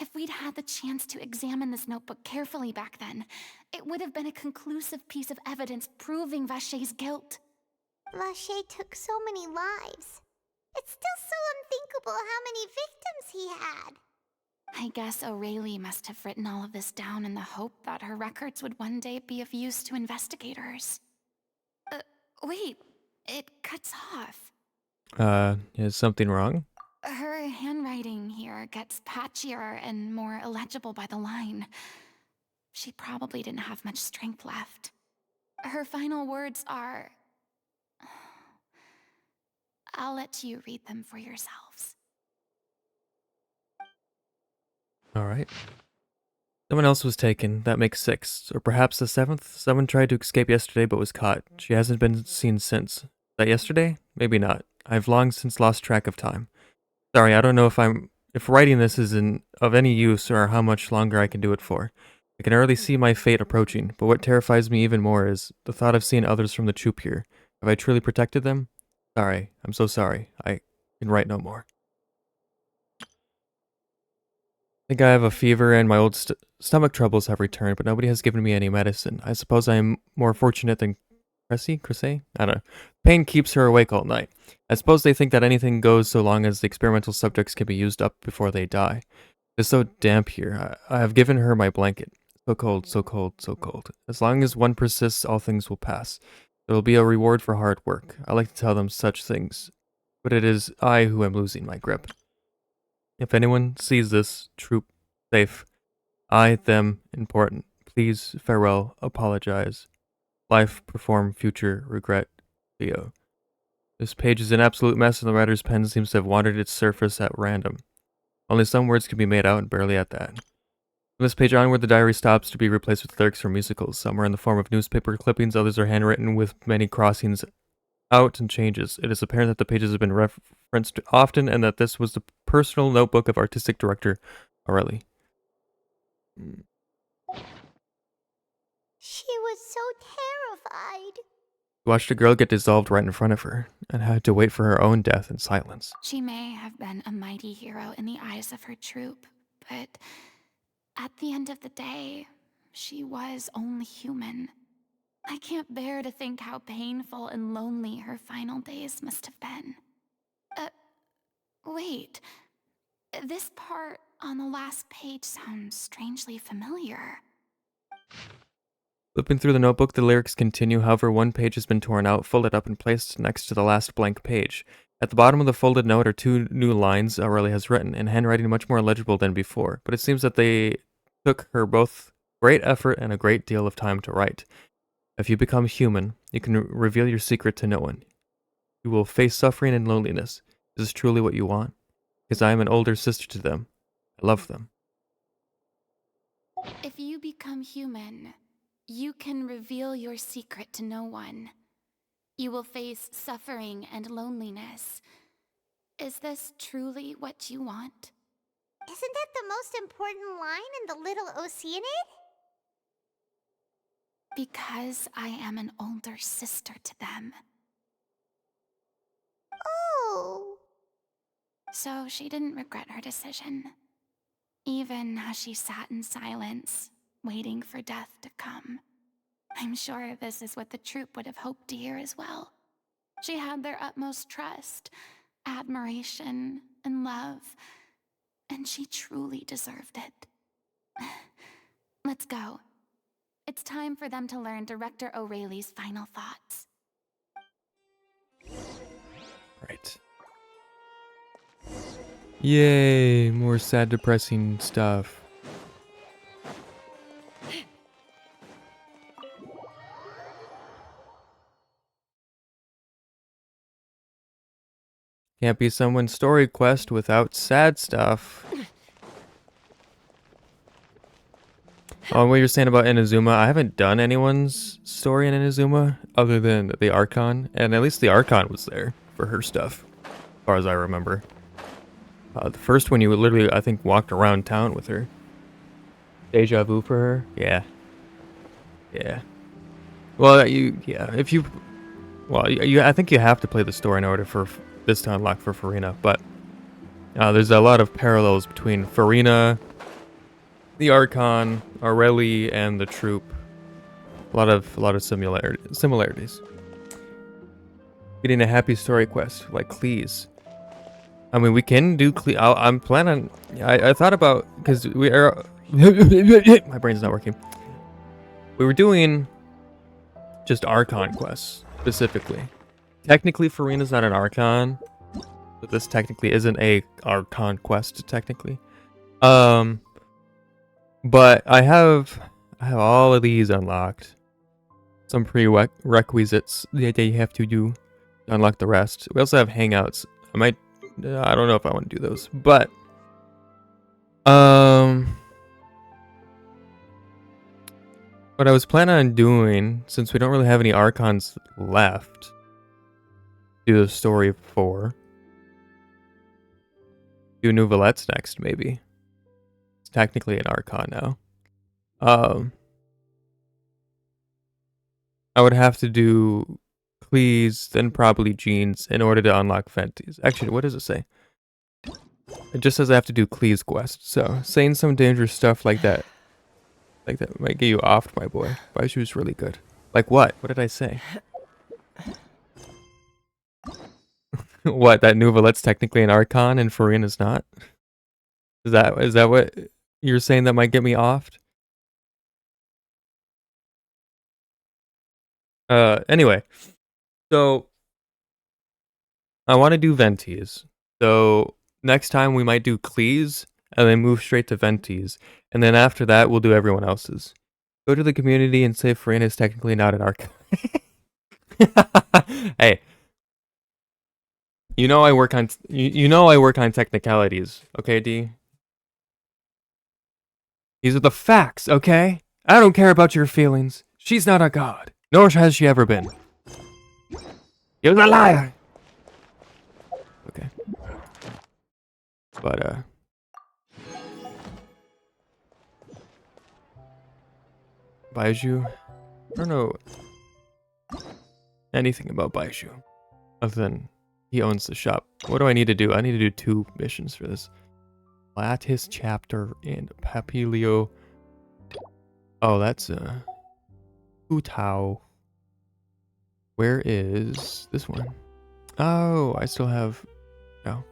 If we'd had the chance to examine this notebook carefully back then, it would have been a conclusive piece of evidence proving Vachey's guilt. Vachey took so many lives. It's still so unthinkable how many victims he had. I guess O'Reilly must have written all of this down in the hope that her records would one day be of use to investigators. Wait, it cuts off. Is something wrong? Her handwriting here gets patchier and more illegible by the line. She probably didn't have much strength left. Her final words are... I'll let you read them for yourselves. All right. Someone else was taken. That makes 6. Or perhaps the 7th? Someone tried to escape yesterday but was caught. She hasn't been seen since. That yesterday? Maybe not. I've long since lost track of time. Sorry, I don't know if writing this is of any use or how much longer I can do it for. I can already see my fate approaching, but what terrifies me even more is the thought of seeing others from the troupe here. Have I truly protected them? Sorry. I'm so sorry. I can write no more. I think I have a fever and my old stomach troubles have returned, but nobody has given me any medicine. I suppose I am more fortunate than Cressy? I don't know. Pain keeps her awake all night. I suppose they think that anything goes so long as the experimental subjects can be used up before they die. It's so damp here. I have given her my blanket. So cold, so cold, so cold. As long as one persists, all things will pass. There will be a reward for hard work. I like to tell them such things, but it is I who am losing my grip. If anyone sees this troupe safe, I, them, important. Please, farewell, apologize. Life, perform, future, regret, Leo. This page is an absolute mess and the writer's pen seems to have wandered its surface at random. Only some words can be made out and barely at that. From this page onward, the diary stops to be replaced with lyrics from musicals. Some are in the form of newspaper clippings, others are handwritten with many crossings out and changes. It is apparent that the pages have been referenced often and that this was the personal notebook of artistic director O'Reilly. She was so terrified. She watched a girl get dissolved right in front of her and had to wait for her own death in silence. She may have been a mighty hero in the eyes of her troupe, but at the end of the day, she was only human. I can't bear to think how painful and lonely her final days must have been. Wait. This part on the last page sounds strangely familiar. Flipping through the notebook, the lyrics continue. However, one page has been torn out, folded up, and placed next to the last blank page. At the bottom of the folded note are 2 new lines O'Reilly has written, in handwriting much more legible than before, but it seems that they took her both great effort and a great deal of time to write. If you become human, you can reveal your secret to no one. You will face suffering and loneliness. Is this truly what you want? Because I am an older sister to them. I love them. If you become human, you can reveal your secret to no one. You will face suffering and loneliness. Is this truly what you want? Isn't that the most important line in the Little Oceanid? Because I am an older sister to them. Oh. So she didn't regret her decision. Even as she sat in silence, waiting for death to come. I'm sure this is what the troupe would have hoped to hear as well. She had their utmost trust, admiration, and love, and she truly deserved it. Let's go. It's time for them to learn Director O'Reilly's final thoughts. Right. Yay, more sad, depressing stuff. Can't be someone's story quest without sad stuff. Oh, what you're saying about Inazuma, I haven't done anyone's story in Inazuma other than the Archon, and at least the Archon was there for her stuff, as far as I remember. The first one you literally, I think, walked around town with her. Deja vu for her? Yeah. Yeah. Well, if you... Well, I think you have to play the story in order for this to unlock for Farina, but there's a lot of parallels between Farina, the Archon, Aureli, and the troupe. A lot of similarities. Getting a happy story quest like Cleese. I mean, we can do I'm planning. I thought about, because we are. My brain's not working. We were doing just Archon quests specifically. Technically, Farina's not an Archon, but this technically isn't a Archon quest. Technically, but I have all of these unlocked. Some prerequisites that you have to do to unlock the rest. We also have hangouts. I don't know if I want to do those, but what I was planning on doing, since we don't really have any Archons left, do the story for. Do Neuvelette's next, maybe. It's technically an Archon now. I would have to do Cleese, then probably Jeans, in order to unlock Fenties. Actually, what does it say? It just says I have to do Cleese quest. So, saying some dangerous stuff like that might get you offed, my boy. Baishu's really good. Like what? What did I say? What? That Neuvelette's technically an Archon and Farina's not? Is that what you're saying that might get me offed? Anyway. So, I want to do Venties. So, next time we might do Cleese, and then move straight to Venties. And then after that, we'll do everyone else's. Go to the community and say Farina is technically not an Archon. Hey. You know I work on technicalities, okay, D? These are the facts, okay? I don't care about your feelings. She's not a god, nor has she ever been. You're a liar. Okay. But Baiju, I don't know anything about Baiju other than he owns the shop. What do I need to do? I need to do 2 missions for this. Lattice chapter and Papilio. Oh, that's Utao. Where is this one? Oh, I still have. Oh,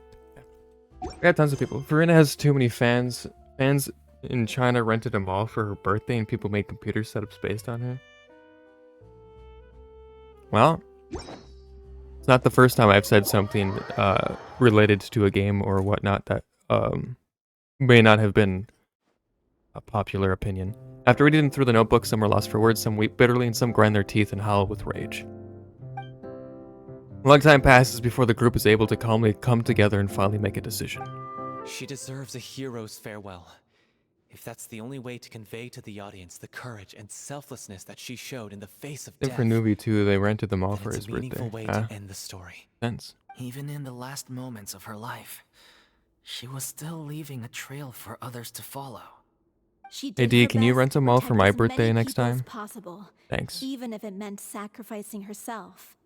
I got tons of people. Farina has too many fans. Fans in China rented a mall for her birthday, and people made computer setups based on her. Well, it's not the first time I've said something related to a game or whatnot that may not have been a popular opinion. After reading through the notebook, some were lost for words, some weep bitterly, and some grind their teeth and howl with rage. A long time passes before the group is able to calmly come together and finally make a decision. She deserves a hero's farewell. If that's the only way to convey to the audience the courage and selflessness that she showed in the face of I think death, for Nuvi too, they rented them all then for it's his a meaningful birthday. way to end the story. Sense. Even in the last moments of her life, she was still leaving a trail for others to follow. She Hey did D, her can you best rent to them all for protect my as many birthday next people as time? possible, Thanks. even if it meant sacrificing herself.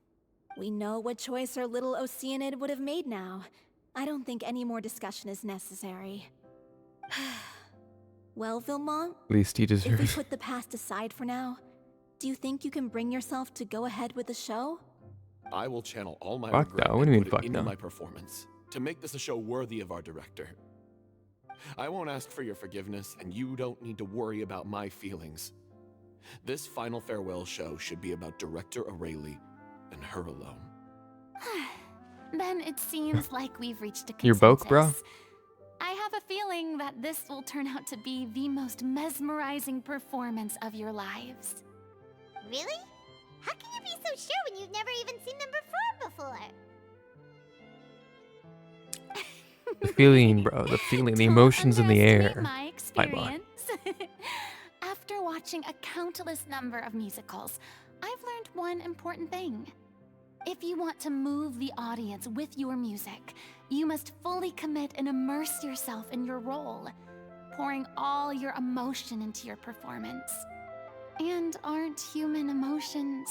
We know what choice our little Oceanid would have made now. I don't think any more discussion is necessary. Well, Vilmont, At least he if we deserves. put the past aside for now, do you think you can bring yourself to go ahead with the show? I will channel all my Fuck regret no, what do you and mean put fuck it into no? my performance to make this a show worthy of our director. I won't ask for your forgiveness, and you don't need to worry about my feelings. This final farewell show should be about Director Aurelie and her alone. Then it seems like we've reached a consensus. You're broke, bro? I have a feeling that this will turn out to be the most mesmerizing performance of your lives. Really? How can you be so sure when you've never even seen them perform before? The feeling, bro. The feeling, the Don't emotions in the underestimate air. My Hi, boy. experience. After watching a countless number of musicals, I've learned one important thing. If you want to move the audience with your music, you must fully commit and immerse yourself in your role, pouring all your emotion into your performance. And aren't human emotions,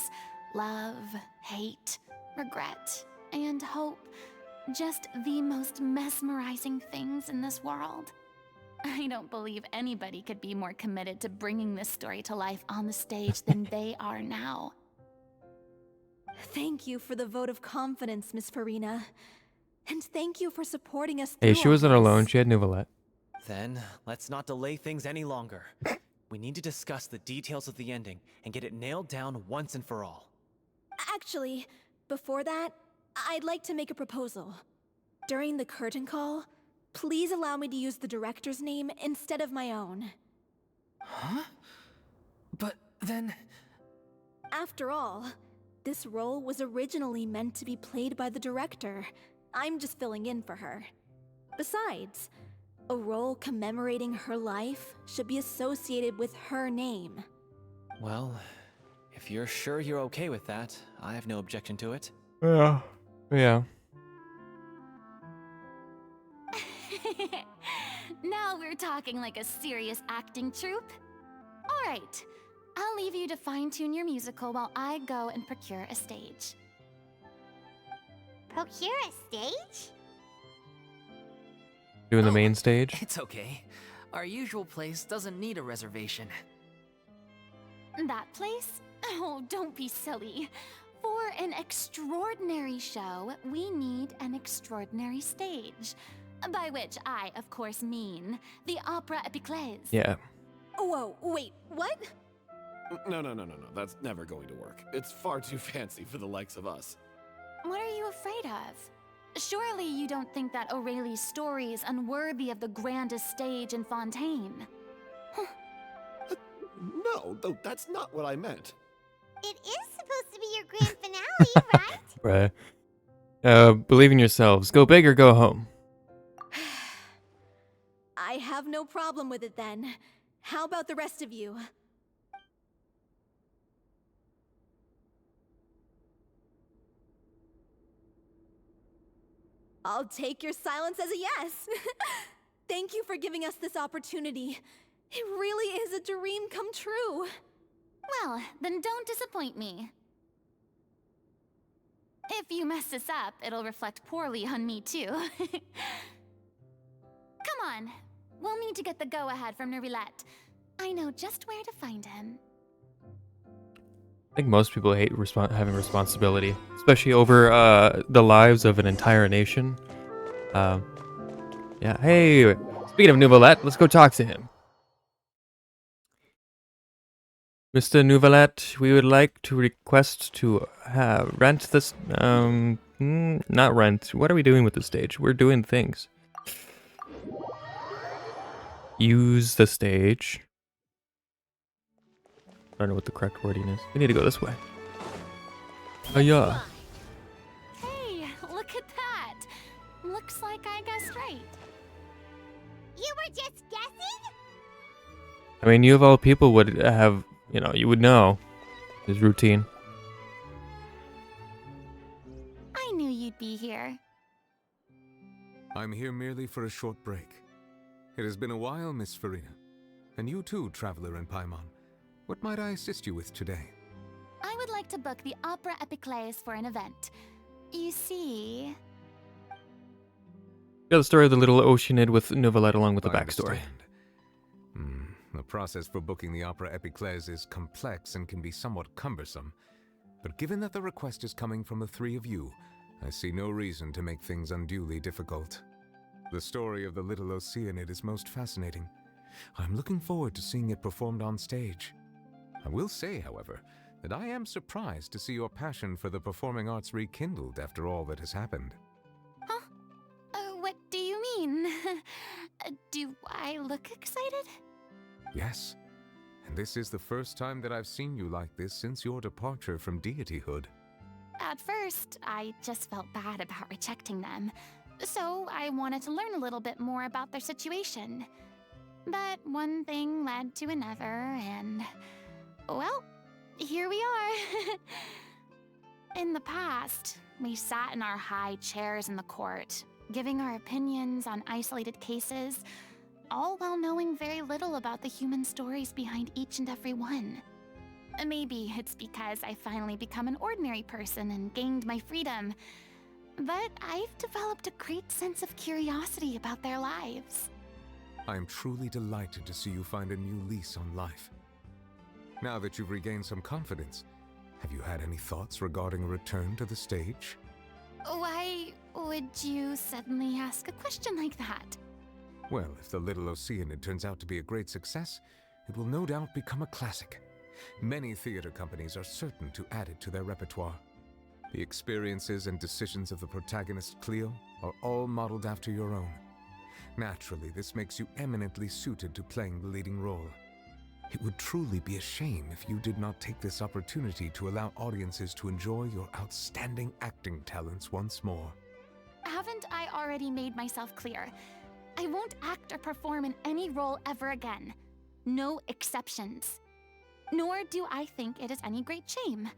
love, hate, regret, and hope, just the most mesmerizing things in this world? I don't believe anybody could be more committed to bringing this story to life on the stage than they are now. Thank you for the vote of confidence, Miss Farina. And thank you for supporting us Hey, through she all wasn't this. alone. She had Neuvelette. Then, let's not delay things any longer. We need to discuss the details of the ending and get it nailed down once and for all. Actually, before that, I'd like to make a proposal. During the curtain call, please allow me to use the director's name instead of my own. Huh? But then... After all, this role was originally meant to be played by the director. I'm just filling in for her. Besides, a role commemorating her life should be associated with her name. Well, if you're sure you're okay with that, I have no objection to it. Yeah. Yeah. Now we're talking like a serious acting troupe. All right, I'll leave you to fine-tune your musical while I go and procure a stage. Procure a stage? Doing the main stage. It's okay. Our usual place doesn't need a reservation. That place? Oh, don't be silly. For an extraordinary show, we need an extraordinary stage. By which I, of course, mean the Opera Epiclese. Yeah. Whoa, wait, what? No. That's never going to work. It's far too fancy for the likes of us. What are you afraid of? Surely you don't think that Aurelie's story is unworthy of the grandest stage in Fontaine. No, though that's not what I meant. It is supposed to be your grand finale, right? Bruh. Believe in yourselves. Go big or go home. I have no problem with it then. How about the rest of you? I'll take your silence as a yes. Thank you for giving us this opportunity. It really is a dream come true. Well, then don't disappoint me. If you mess this up, it'll reflect poorly on me too. Come on. We'll need to get the go-ahead from Neuvelette. I know just where to find him. I think most people hate having responsibility, especially over the lives of an entire nation. Yeah. Hey, speaking of Neuvelette, let's go talk to him. Mr. Neuvelette, we would like to request to rent this. Not rent. What are we doing with the stage? We're doing things. Use the stage. I don't know what the correct wording is. We need to go this way. Oh yeah. Hey, look at that. Looks like I guessed right. You were just guessing? I mean, you of all people would have, you would know his routine. I knew you'd be here. I'm here merely for a short break. It has been a while, Miss Farina. And you too, Traveler in Paimon. What might I assist you with today? I would like to book the Opera Epiclese for an event. You see... Got the story of the little Oceanid with Neuvelette along with the I backstory. understand. The process for booking the Opera Epiclese is complex and can be somewhat cumbersome. But given that the request is coming from the three of you, I see no reason to make things unduly difficult. The story of the little Oceanid is most fascinating. I'm looking forward to seeing it performed on stage. I will say, however, that I am surprised to see your passion for the performing arts rekindled after all that has happened. Huh? What do you mean? Do I look excited? Yes, and this is the first time that I've seen you like this since your departure from deityhood. At first, I just felt bad about rejecting them, so I wanted to learn a little bit more about their situation. But one thing led to another, and... well, here we are. In the past, we sat in our high chairs in the court, giving our opinions on isolated cases, all while knowing very little about the human stories behind each and every one. Maybe it's because I finally become an ordinary person and gained my freedom, but I've developed a great sense of curiosity about their lives. I am truly delighted to see you find a new lease on life. Now that you've regained some confidence, have you had any thoughts regarding a return to the stage? Why would you suddenly ask a question like that? Well, if the little Oceanid turns out to be a great success, it will no doubt become a classic. Many theater companies are certain to add it to their repertoire. The experiences and decisions of the protagonist Cleo are all modeled after your own. Naturally, this makes you eminently suited to playing the leading role. It would truly be a shame if you did not take this opportunity to allow audiences to enjoy your outstanding acting talents once more. Haven't I already made myself clear? I won't act or perform in any role ever again. No exceptions. Nor do I think it is any great shame.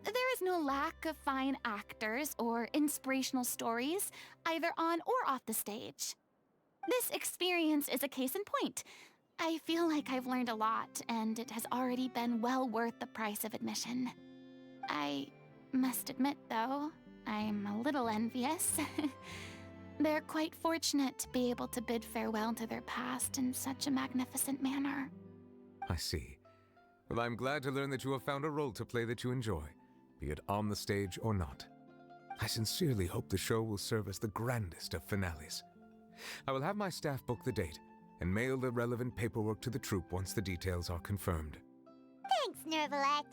There is no lack of fine actors or inspirational stories, either on or off the stage. This experience is a case in point. I feel like I've learned a lot, and it has already been well worth the price of admission. I must admit, though, I'm a little envious. They're quite fortunate to be able to bid farewell to their past in such a magnificent manner. I see. Well, I'm glad to learn that you have found a role to play that you enjoy, be it on the stage or not. I sincerely hope the show will serve as the grandest of finales. I will have my staff book the date and mail the relevant paperwork to the troupe once the details are confirmed. Thanks, Neuvelette.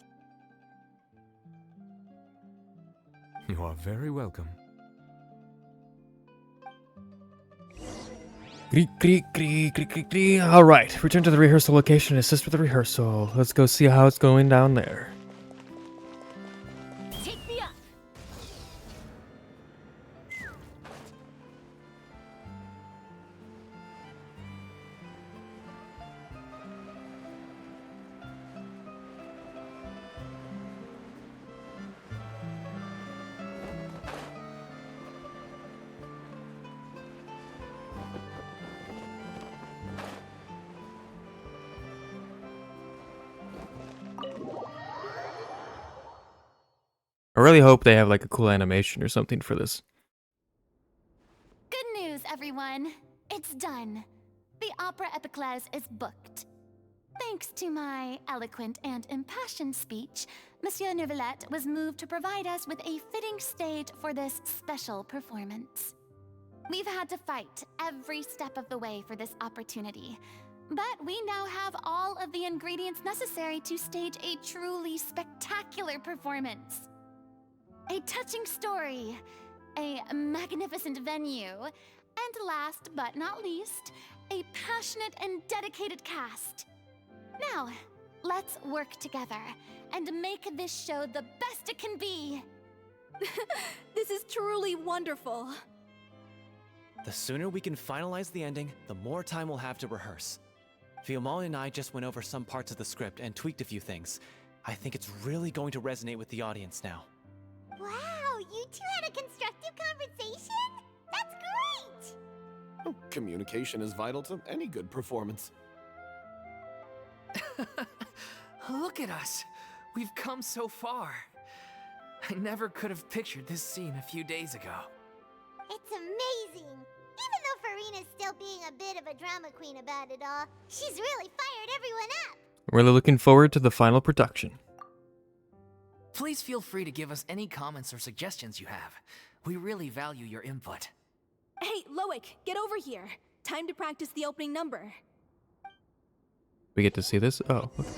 You are very welcome. Alright, return to the rehearsal location and assist with the rehearsal. Let's go see how it's going down there. Take me up! I really hope they have like a cool animation or something for this. Good news, everyone. It's done. The Opera Epiclese is booked. Thanks to my eloquent and impassioned speech, Monsieur Neuvelette was moved to provide us with a fitting stage for this special performance. We've had to fight every step of the way for this opportunity, but we now have all of the ingredients necessary to stage a truly spectacular performance. A touching story, a magnificent venue, and last but not least, a passionate and dedicated cast. Now, let's work together and make this show the best it can be. This is truly wonderful. The sooner we can finalize the ending, the more time we'll have to rehearse. Fiumali and I just went over some parts of the script and tweaked a few things. I think it's really going to resonate with the audience now. Wow, you two had a constructive conversation? That's great! Oh, communication is vital to any good performance. Look at us. We've come so far. I never could have pictured this scene a few days ago. It's amazing! Even though Farina's still being a bit of a drama queen about it all, she's really fired everyone up! Really looking forward to the final production. Please feel free to give us any comments or suggestions you have. We really value your input. Hey, Loic, get over here. Time to practice the opening number. We get to see this? Oh, okay.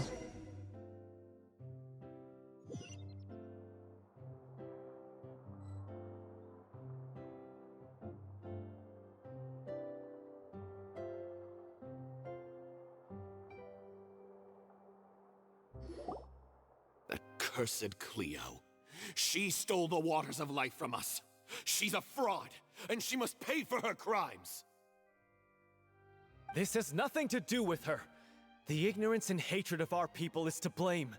That cursed Cleo. She stole the waters of life from us. She's a fraud, and she must pay for her crimes. This has nothing to do with her. The ignorance and hatred of our people is to blame.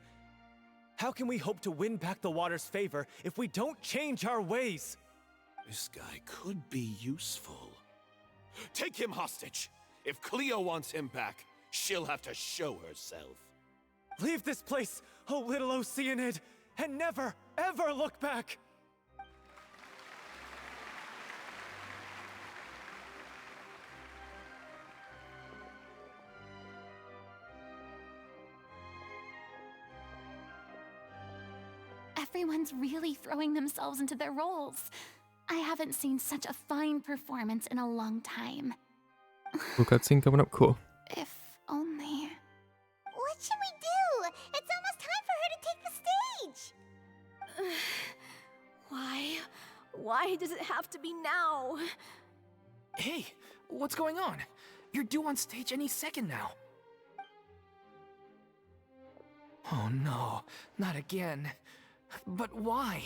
How can we hope to win back the water's favor if we don't change our ways? This guy could be useful. Take him hostage. If Cleo wants him back, she'll have to show herself. Leave this place, O little Oceanid, and never, ever look back! Everyone's really throwing themselves into their roles. I haven't seen such a fine performance in a long time. Cool cutscene coming up. Cool. If only... What should we do? It's almost time for her to take the stage! Why? Why does it have to be now? Hey, what's going on? You're due on stage any second now. Oh no, not again. But why?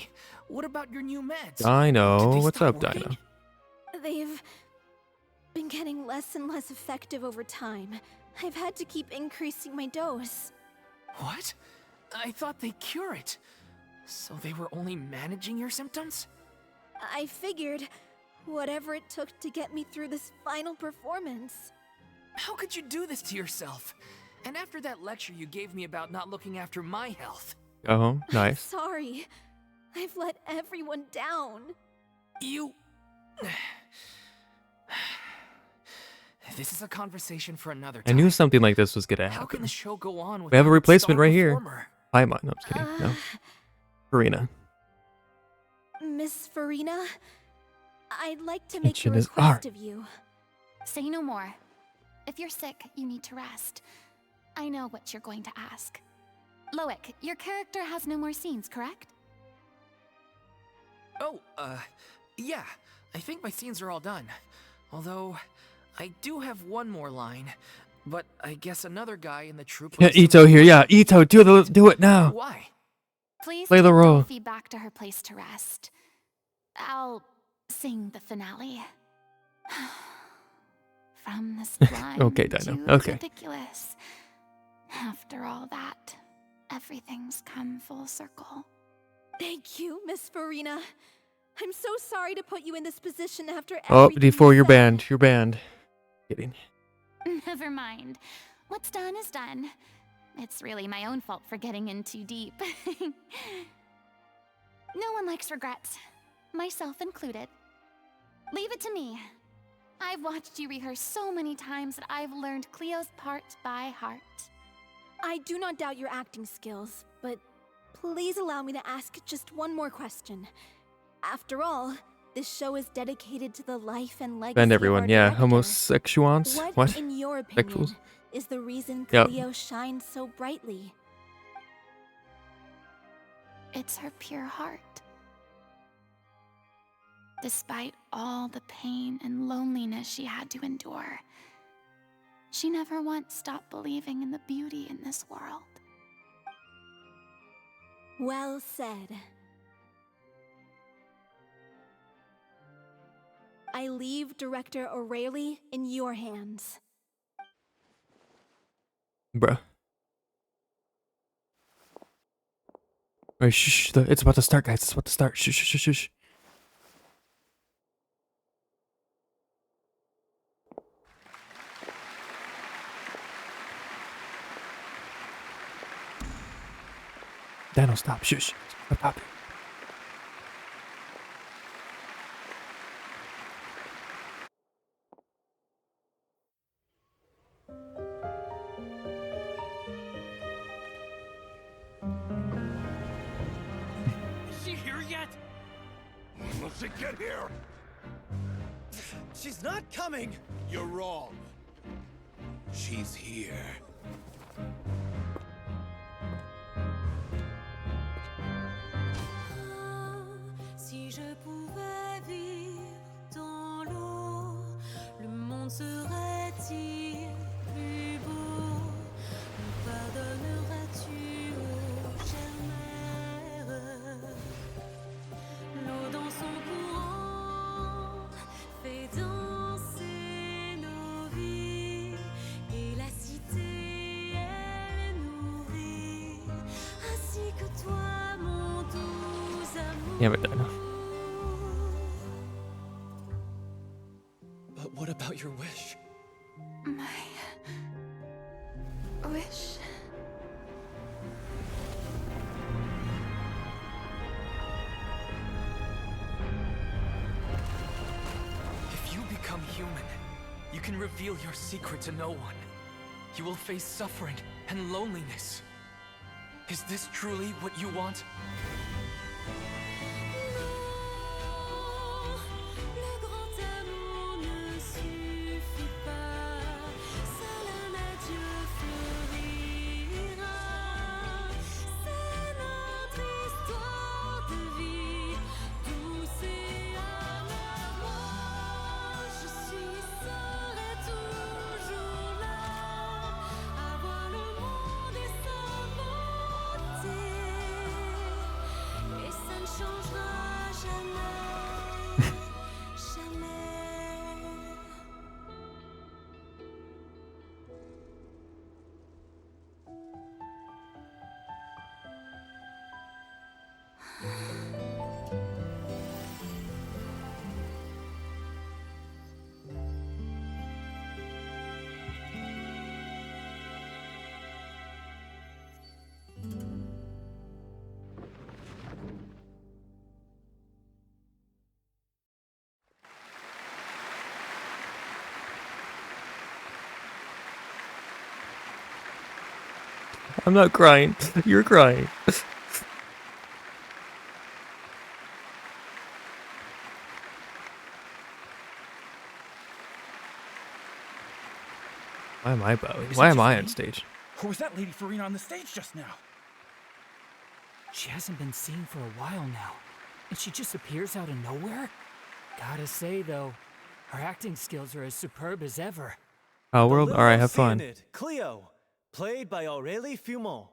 What about your new meds? Dino, Did they what's stop up, working? Dino? They've been getting less and less effective over time. I've had to keep increasing my dose. What? I thought they cure it. So they were only managing your symptoms? I figured whatever it took to get me through this final performance. How could you do this to yourself? And after that lecture you gave me about not looking after my health. Oh, nice. Sorry. I've let everyone down. You... This is a conversation for another I time. knew something like this was gonna How can happen. the show go on without We have a its replacement star right here. performer? I'm on. No, I'm just kidding. No. Farina. Miss Farina, I'd like to make a Genshin is request art. of you. Say no more. If you're sick, you need to rest. I know what you're going to ask. Loic, your character has no more scenes, correct? Oh, yeah. I think my scenes are all done. Although, I do have one more line. But I guess another guy in the troupe... Yeah, has some Ito here. Yeah, more- Ito, do it now. Why? Please Play the take role. Delphi back to her place to rest. I'll sing the finale. From the sublime Okay, Dino. to Okay. ridiculous. After all that, everything's come full circle. Thank you, Miss Farina. I'm so sorry to put you in this position after Oh, everything D4, you you're said. banned. You're banned. Kidding. Never mind. What's done is done. It's really my own fault for getting in too deep. No one likes regrets, myself included. Leave it to me. I've watched you rehearse so many times that I've learned Cleo's part by heart. I do not doubt your acting skills, but please allow me to ask just one more question. After all, this show is dedicated to the life and legacy Banned of everyone. our Yeah, director. homosexuals. What? in your opinion, Sexuals? is the reason Yep. Cleo shines so brightly? It's her pure heart. Despite all the pain and loneliness she had to endure, she never once stopped believing in the beauty in this world. Well said. I leave Director O'Reilly in your hands. Bruh. Alright, shh, it's about to start, guys. It's about to start. Shh, shh, shh, shh, shh. Dano, stop. Shh, shh. Stop talking. Is she here yet? Will she get here? She's not coming! You're wrong. She's here. Si je pouvais vivre dans l'eau, le monde serait-il plus beau? Me pardonneras-tu, ô chère mère? L'eau dans son courant fait danser nos vies, et la cité elle nourrit, ainsi que toi, mon doux amour. Damn it, Dano. But what about your wish? My wish. If you become human, you can reveal your secret to no one. You will face suffering and loneliness. Is this truly what you want? Le grand amour ne suffit pas, seul un adieu fleurira. C'est notre histoire de vie, douce et amère. Moi, je suis, serai toujours là, à voir le monde et sa beauté, et ça ne changera jamais, jamais. I'm not crying. You're crying. Why am I bowing? Is Why it am just I me? on stage? Or was that Lady Farina on the stage just now? She hasn't been seen for a while now, and she just appears out of nowhere? Gotta say, though, her acting skills are as superb as ever. Oh, world? Alright, have fun. Cleo, played by Aurélie Fumont.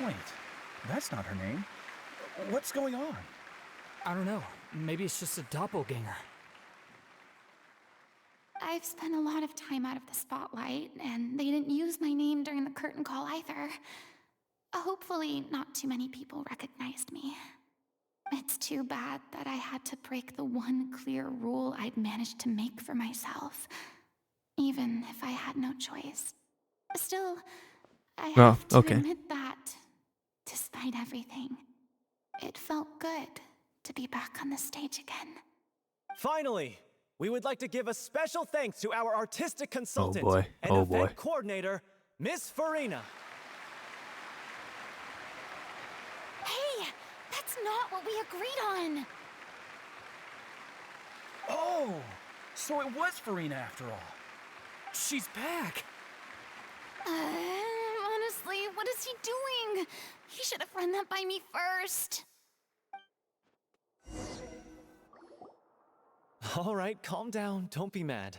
Wait, that's not her name. What's going on? I don't know. Maybe it's just a doppelganger. I've spent a lot of time out of the spotlight, and they didn't use my name during the curtain call either. Hopefully, not too many people recognized me. It's too bad that I had to break the one clear rule I'd managed to make for myself, even if I had no choice. Still, I have to admit that, despite everything, it felt good to be back on the stage again. Finally, we would like to give a special thanks to our artistic consultant boy. and Oh, event boy. coordinator, Miss Farina. Hey, that's not what we agreed on! Oh, so it was Farina after all. She's back! Honestly, what is he doing? He should have run that by me first. All right, calm down. Don't be mad.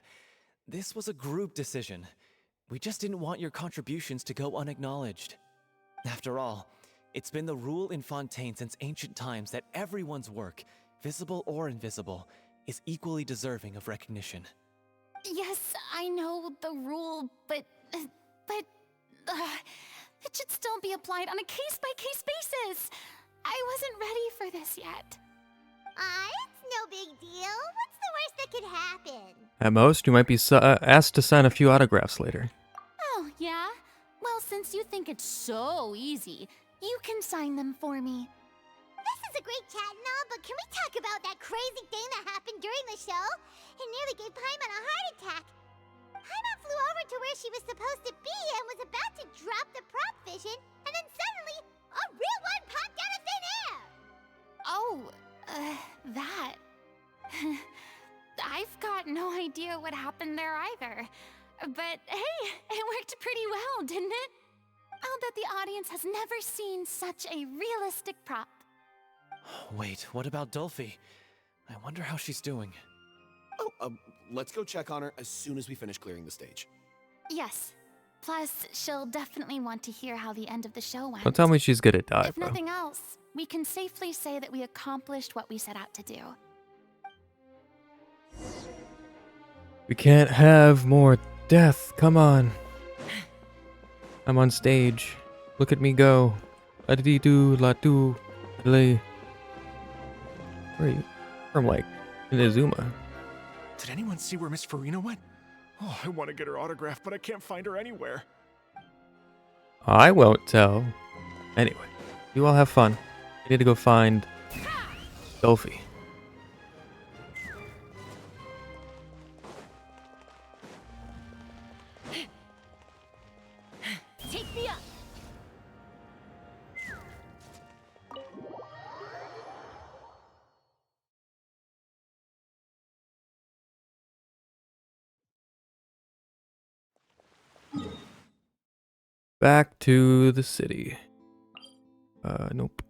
This was a group decision. We just didn't want your contributions to go unacknowledged. After all, it's been the rule in Fontaine since ancient times that everyone's work, visible or invisible, is equally deserving of recognition. Yes, I know the rule, but it should still be applied on a case-by-case basis. I wasn't ready for this yet. It's no big deal. What's the worst that could happen? At most, you might be asked to sign a few autographs later. Oh, yeah? Well, since you think it's so easy, you can sign them for me. This is a great chat and all, but can we talk about that crazy thing that happened during the show? It nearly gave Paimon a heart attack. Paimon flew over to where she was supposed to be and was about to drop the prop vision, and then suddenly, a real one popped out of thin air! Oh, that. I've got no idea what happened there either. But hey, it worked pretty well, didn't it? I'll bet the audience has never seen such a realistic prop. Wait, what about Dolphy? I wonder how she's doing. Oh, let's go check on her as soon as we finish clearing the stage. Yes. Plus, she'll definitely want to hear how the end of the show went. Don't tell me she's gonna die, If bro. nothing else, we can safely say that we accomplished what we set out to do. We can't have more death. Come on. I'm on stage. Look at me go. La-dee-doo, la-doo, lay. Where are you? From like Inazuma. Did anyone see where Miss Farina went? Oh, I want to get her autograph, but I can't find her anywhere. I won't tell. Anyway, you all have fun. I need to go find Dolphy. Take me up! Back to the city. Nope.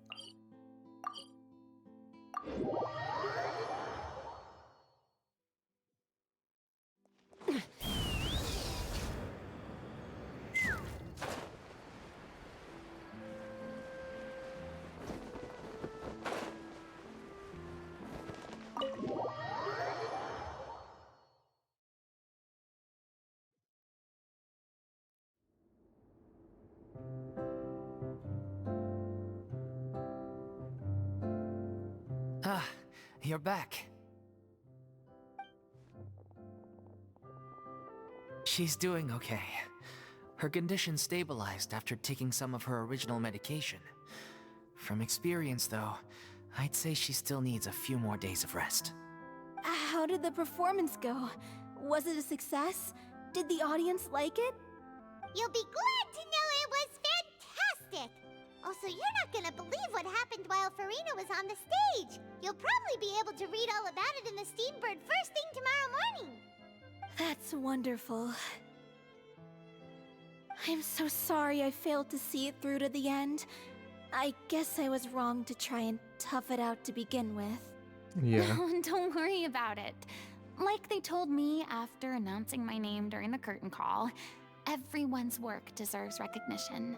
Ah, you're back. She's doing okay. Her condition stabilized after taking some of her original medication. From experience, though, I'd say she still needs a few more days of rest. How did the performance go? Was it a success? Did the audience like it? You'll be glad to know it was fantastic! Also, you're not gonna believe what happened while Farina was on the stage! You'll probably be able to read all about it in the Steambird first thing tomorrow morning! That's wonderful. I'm so sorry I failed to see it through to the end. I guess I was wrong to try and tough it out to begin with. Yeah. Don't worry about it. Like they told me after announcing my name during the curtain call, everyone's work deserves recognition.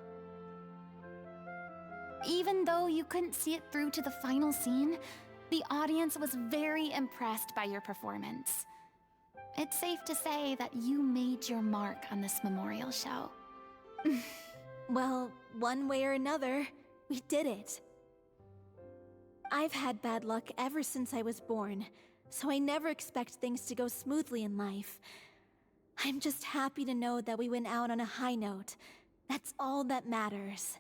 Even though you couldn't see it through to the final scene, the audience was very impressed by your performance. It's safe to say that you made your mark on this memorial show. Well, one way or another, we did it. I've had bad luck ever since I was born, so I never expect things to go smoothly in life. I'm just happy to know that we went out on a high note. That's all that matters.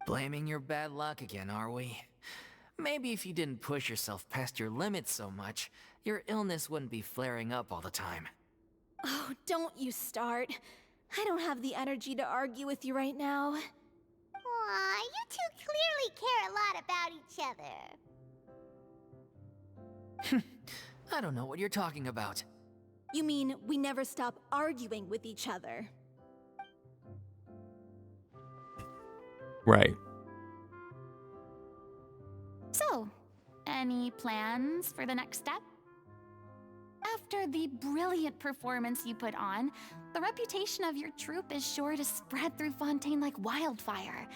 Blaming your bad luck again, are we? Maybe if you didn't push yourself past your limits so much, your illness wouldn't be flaring up all the time. Oh, don't you start. I don't have the energy to argue with you right now. Aw, you two clearly care a lot about each other. I don't know what you're talking about. You mean we never stop arguing with each other? Right. So, any plans for the next step? After the brilliant performance you put on, the reputation of your troupe is sure to spread through Fontaine like wildfire.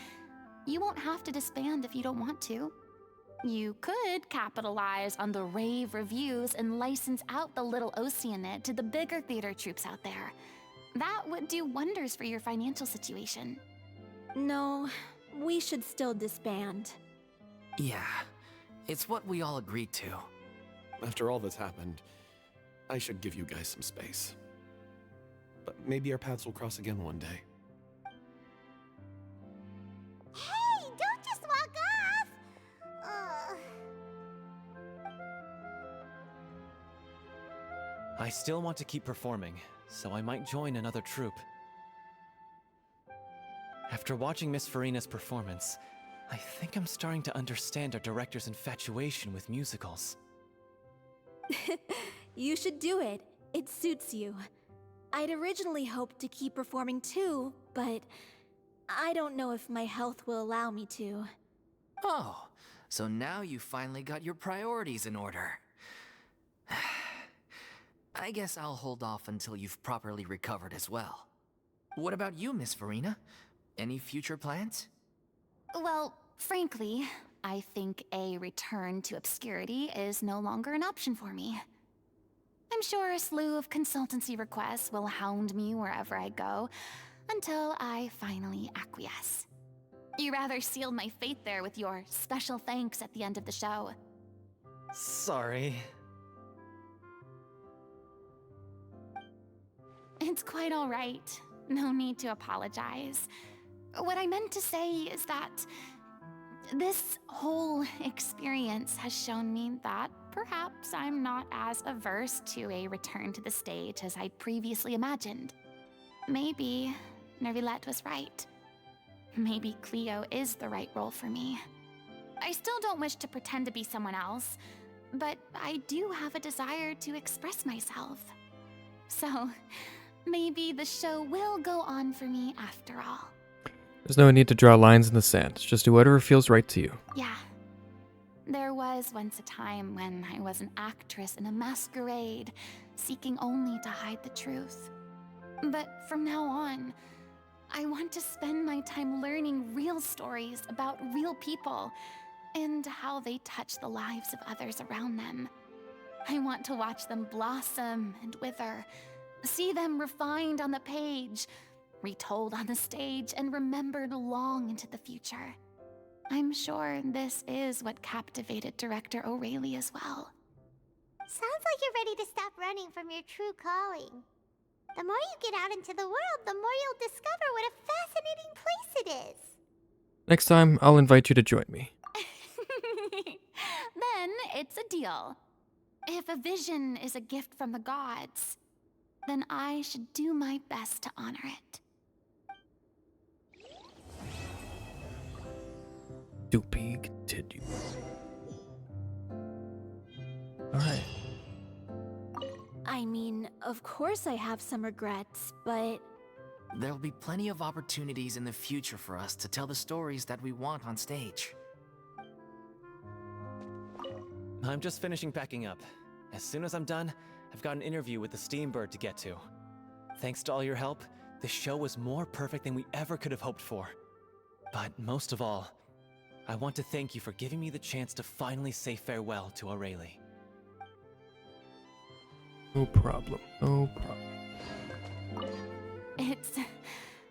You won't have to disband if you don't want to. You could capitalize on the rave reviews and license out the little Oceanid to the bigger theater troupes out there. That would do wonders for your financial situation. No, we should still disband. Yeah, it's what we all agreed to. After all that's happened, I should give you guys some space. But maybe our paths will cross again one day. Hey, don't just walk off! I still want to keep performing, so I might join another troupe. After watching Miss Farina's performance, I think I'm starting to understand our director's infatuation with musicals. You should do it. It suits you. I'd originally hoped to keep performing too, but I don't know if my health will allow me to. Oh, so now you finally got your priorities in order. I guess I'll hold off until you've properly recovered as well. What about you, Miss Farina? Any future plans? Well, frankly, I think a return to obscurity is no longer an option for me. I'm sure a slew of consultancy requests will hound me wherever I go, until I finally acquiesce. You rather sealed my fate there with your special thanks at the end of the show. Sorry. It's quite all right. No need to apologize. What I meant to say is that this whole experience has shown me that perhaps I'm not as averse to a return to the stage as I'd previously imagined. Maybe Neuvelette was right. Maybe Cleo is the right role for me. I still don't wish to pretend to be someone else, but I do have a desire to express myself. So, maybe the show will go on for me after all. There's no need to draw lines in the sand. Just do whatever feels right to you. Yeah. There was once a time when I was an actress in a masquerade, seeking only to hide the truth. But from now on, I want to spend my time learning real stories about real people and how they touch the lives of others around them. I want to watch them blossom and wither, see them refined on the page, retold on the stage, and remembered long into the future. I'm sure this is what captivated director O'Reilly as well. Sounds like you're ready to stop running from your true calling. The more you get out into the world, the more you'll discover what a fascinating place it is. Next time, I'll invite you to join me. Then it's a deal. If a vision is a gift from the gods, then I should do my best to honor it. To be continued. Alright. I mean, of course I have some regrets, but There'll be plenty of opportunities in the future for us to tell the stories that we want on stage. I'm just finishing packing up. As soon as I'm done, I've got an interview with the Steambird to get to. Thanks to all your help, the show was more perfect than we ever could have hoped for. But most of all, I want to thank you for giving me the chance to finally say farewell to O'Reilly. No problem. No problem. It's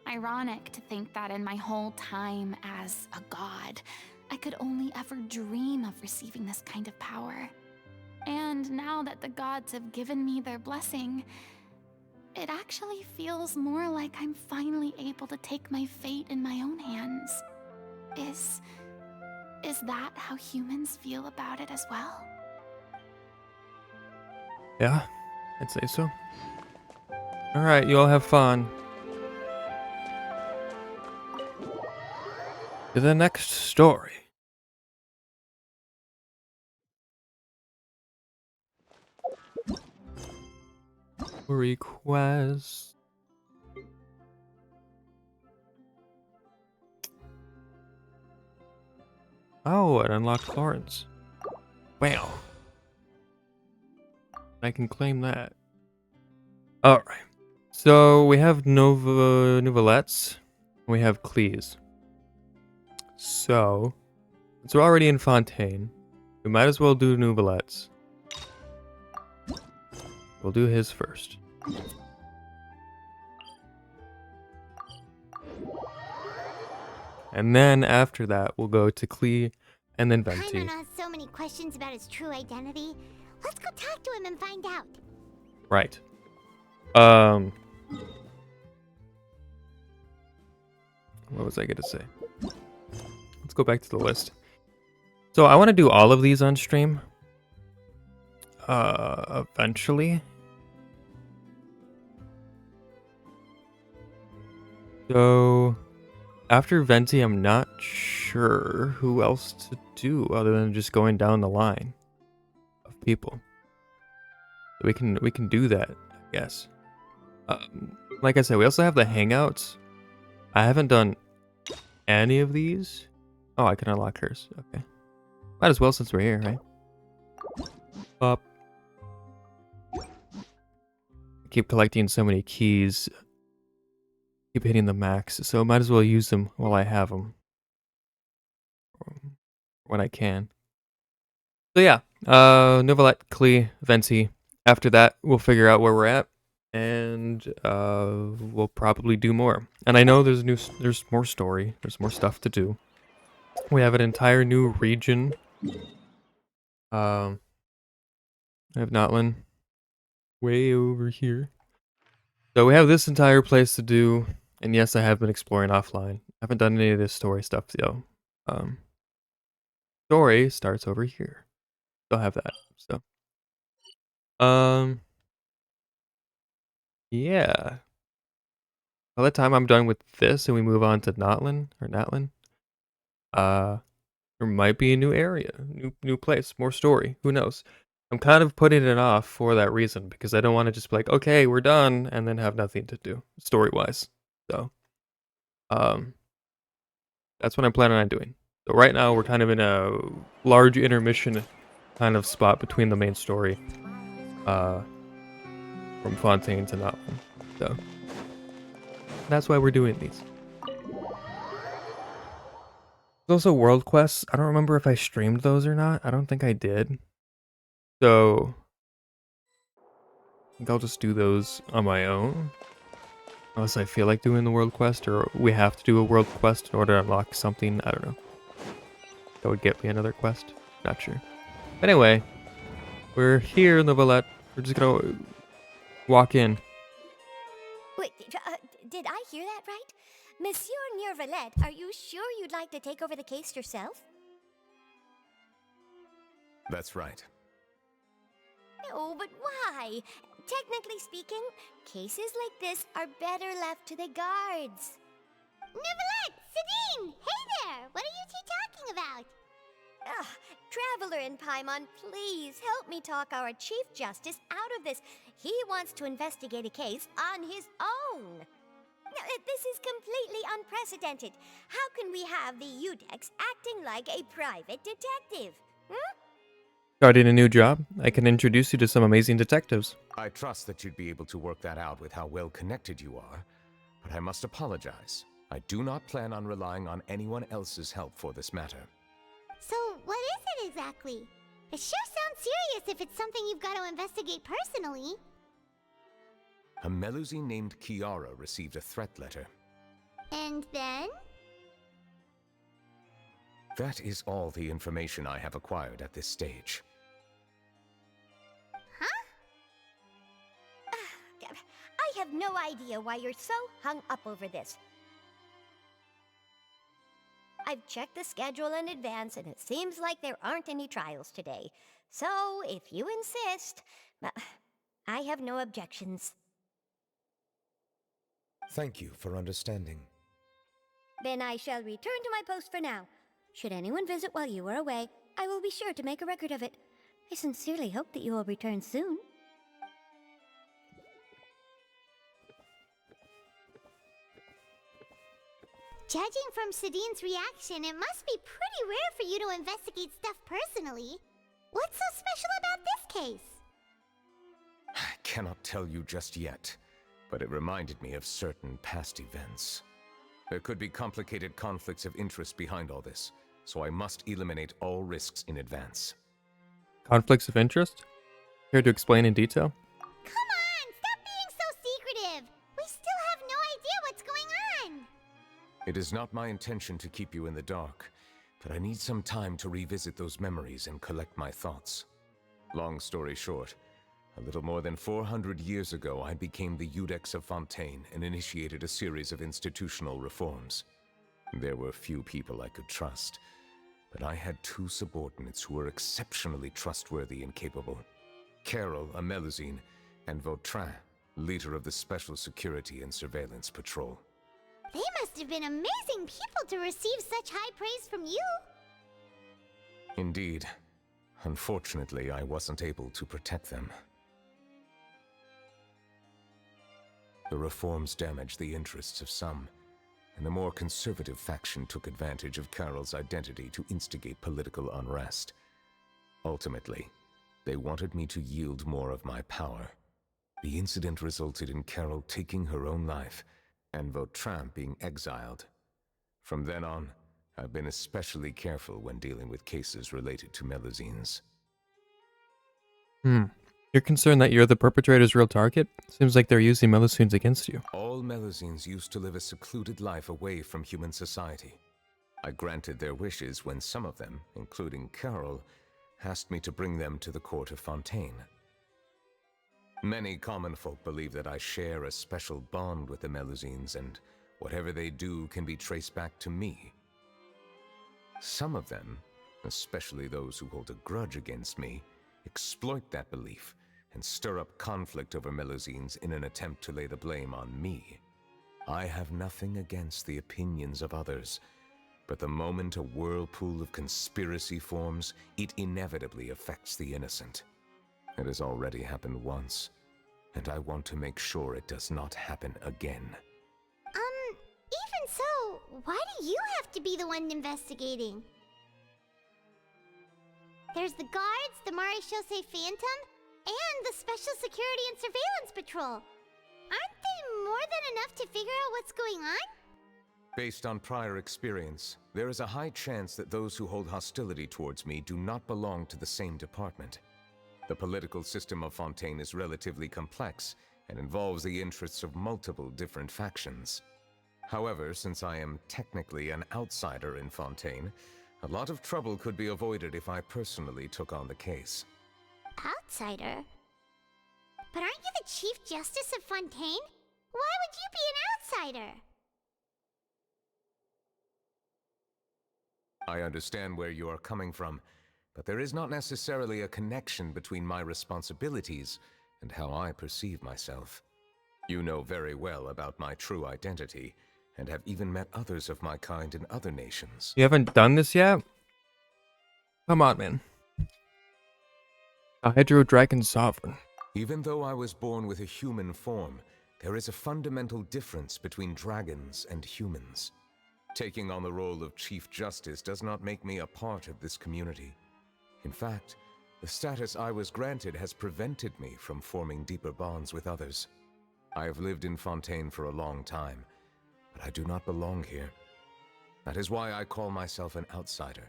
ironic to think that in my whole time as a god, I could only ever dream of receiving this kind of power. And now that the gods have given me their blessing, it actually feels more like I'm finally able to take my fate in my own hands. Is that how humans feel about it as well? Yeah, I'd say so. Alright, you all have fun. To the next story. Request. Oh, it unlocked Florence. Wow. I can claim that. Alright. So we have Neuvelettes. We have Cleese. So, we're already in Fontaine. We might as well do Neuvelette's. We'll do his first. And then after that, we'll go to Klee and then Venti. Paimon has so many questions about his true identity. Let's go talk to him and find out. Right. What was I gonna say? Let's go back to the list. So I want to do all of these on stream. Eventually. So after Venti, I'm not sure who else to do other than just going down the line of people. So we can do that, I guess. Like I said, we also have the hangouts. I haven't done any of these. Oh, I can unlock hers. Okay. Might as well since we're here, right? Up. I keep collecting so many keys. Keep hitting the max, so might as well use them while I have them. When I can. So yeah, Neuvelette, Klee, Venti. After that, we'll figure out where we're at, and we'll probably do more. And I know there's more story, there's more stuff to do. We have an entire new region. I have Notlin way over here. So we have this entire place to do, and yes, I have been exploring offline. I haven't done any of this story stuff though. Story starts over here. Still have that. So, yeah. By the time I'm done with this and we move on to Natlin, there might be a new area, new place, more story. Who knows? I'm kind of putting it off for that reason because I don't want to just be like, okay, we're done, and then have nothing to do story-wise. So, that's what I'm planning on doing. So right now we're kind of in a large intermission kind of spot between the main story, from Fontaine to Notlin. So that's why we're doing these. There's also world quests. I don't remember if I streamed those or not. I don't think I did. So I think I'll just do those on my own. Unless I feel like doing the world quest, or we have to do a world quest in order to unlock something. I don't know. That would get me another quest. Not sure. Anyway, we're here in Neuvelette. We're just gonna walk in. Wait, did I hear that right? Monsieur Neuvelette, are you sure you'd like to take over the case yourself? That's right. No, but why? Technically speaking, cases like this are better left to the guards. Neuvelette! Sidine! Hey there! What are you two talking about? Ugh, Traveler and Paimon, please help me talk our Chief Justice out of this. He wants to investigate a case on his own. Now, this is completely unprecedented. How can we have the Udex acting like a private detective? Starting a new job, I can introduce you to some amazing detectives. I trust that you'd be able to work that out with how well connected you are, but I must apologize. I do not plan on relying on anyone else's help for this matter. So, what is it exactly? It sure sounds serious if it's something you've got to investigate personally. A Melusine named Kiara received a threat letter. And then? That is all the information I have acquired at this stage. Huh? I have no idea why you're so hung up over this. I've checked the schedule in advance, and it seems like there aren't any trials today. So, if you insist, I have no objections. Thank you for understanding. Then I shall return to my post for now. Should anyone visit while you are away, I will be sure to make a record of it. I sincerely hope that you will return soon. Judging from Sidine's reaction, it must be pretty rare for you to investigate stuff personally. What's so special about this case? I cannot tell you just yet, but it reminded me of certain past events. There could be complicated conflicts of interest behind all this, so I must eliminate all risks in advance. Conflicts of interest? Care to explain in detail? Come on, stop being so secretive. We still have no idea what's going on. It is not my intention to keep you in the dark, but I need some time to revisit those memories and collect my thoughts. Long story short, a little more than 400 years ago, I became the Iudex of Fontaine and initiated a series of institutional reforms. There were few people I could trust, but I had two subordinates who were exceptionally trustworthy and capable. Carol, a Melusine, and Vautrin, leader of the Special Security and Surveillance Patrol. They must have been amazing people to receive such high praise from you. Indeed. Unfortunately, I wasn't able to protect them. The reforms damaged the interests of some, and the more conservative faction took advantage of Carol's identity to instigate political unrest. Ultimately, they wanted me to yield more of my power. The incident resulted in Carol taking her own life, and Vautrin being exiled. From then on, I've been especially careful when dealing with cases related to Melusines. You're concerned that you're the perpetrator's real target? Seems like they're using Melusines against you. All Melusines used to live a secluded life away from human society. I granted their wishes when some of them, including Carol, asked me to bring them to the court of Fontaine. Many common folk believe that I share a special bond with the Melusines, and whatever they do can be traced back to me. Some of them, especially those who hold a grudge against me, exploit that belief and stir up conflict over Melusines in an attempt to lay the blame on me. I have nothing against the opinions of others, but the moment a whirlpool of conspiracy forms, it inevitably affects the innocent. It has already happened once, and I want to make sure it does not happen again. Even so, why do you have to be the one investigating? There's the guards, the Maréchaussée Phantom, and the Special Security and Surveillance Patrol. Aren't they more than enough to figure out what's going on? Based on prior experience, there is a high chance that those who hold hostility towards me do not belong to the same department. The political system of Fontaine is relatively complex and involves the interests of multiple different factions. However, since I am technically an outsider in Fontaine, a lot of trouble could be avoided if I personally took on the case. Outsider? But aren't you the Chief Justice of Fontaine? Why would you be an outsider? I understand where you are coming from, but there is not necessarily a connection between my responsibilities and how I perceive myself. You know very well about my true identity, and have even met others of my kind in other nations. You haven't done this yet? Come on, man. A Hydro Dragon Sovereign. Even though I was born with a human form, there is a fundamental difference between dragons and humans. Taking on the role of Chief Justice does not make me a part of this community. In fact, the status I was granted has prevented me from forming deeper bonds with others. I have lived in Fontaine for a long time, but I do not belong here. That is why I call myself an outsider.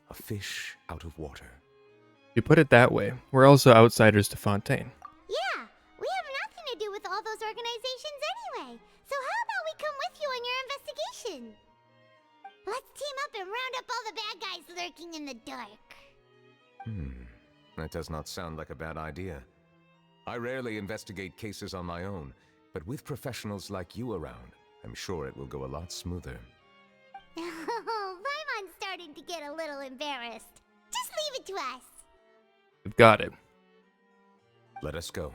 A fish out of water. You put it that way. We're also outsiders to Fontaine. Yeah, we have nothing to do with all those organizations anyway. So how about we come with you on your investigation? Let's team up and round up all the bad guys lurking in the dark. That does not sound like a bad idea. I rarely investigate cases on my own, but with professionals like you around, I'm sure it will go a lot smoother. Paimon's starting to get a little embarrassed. Just leave it to us. We've got it. Let us go.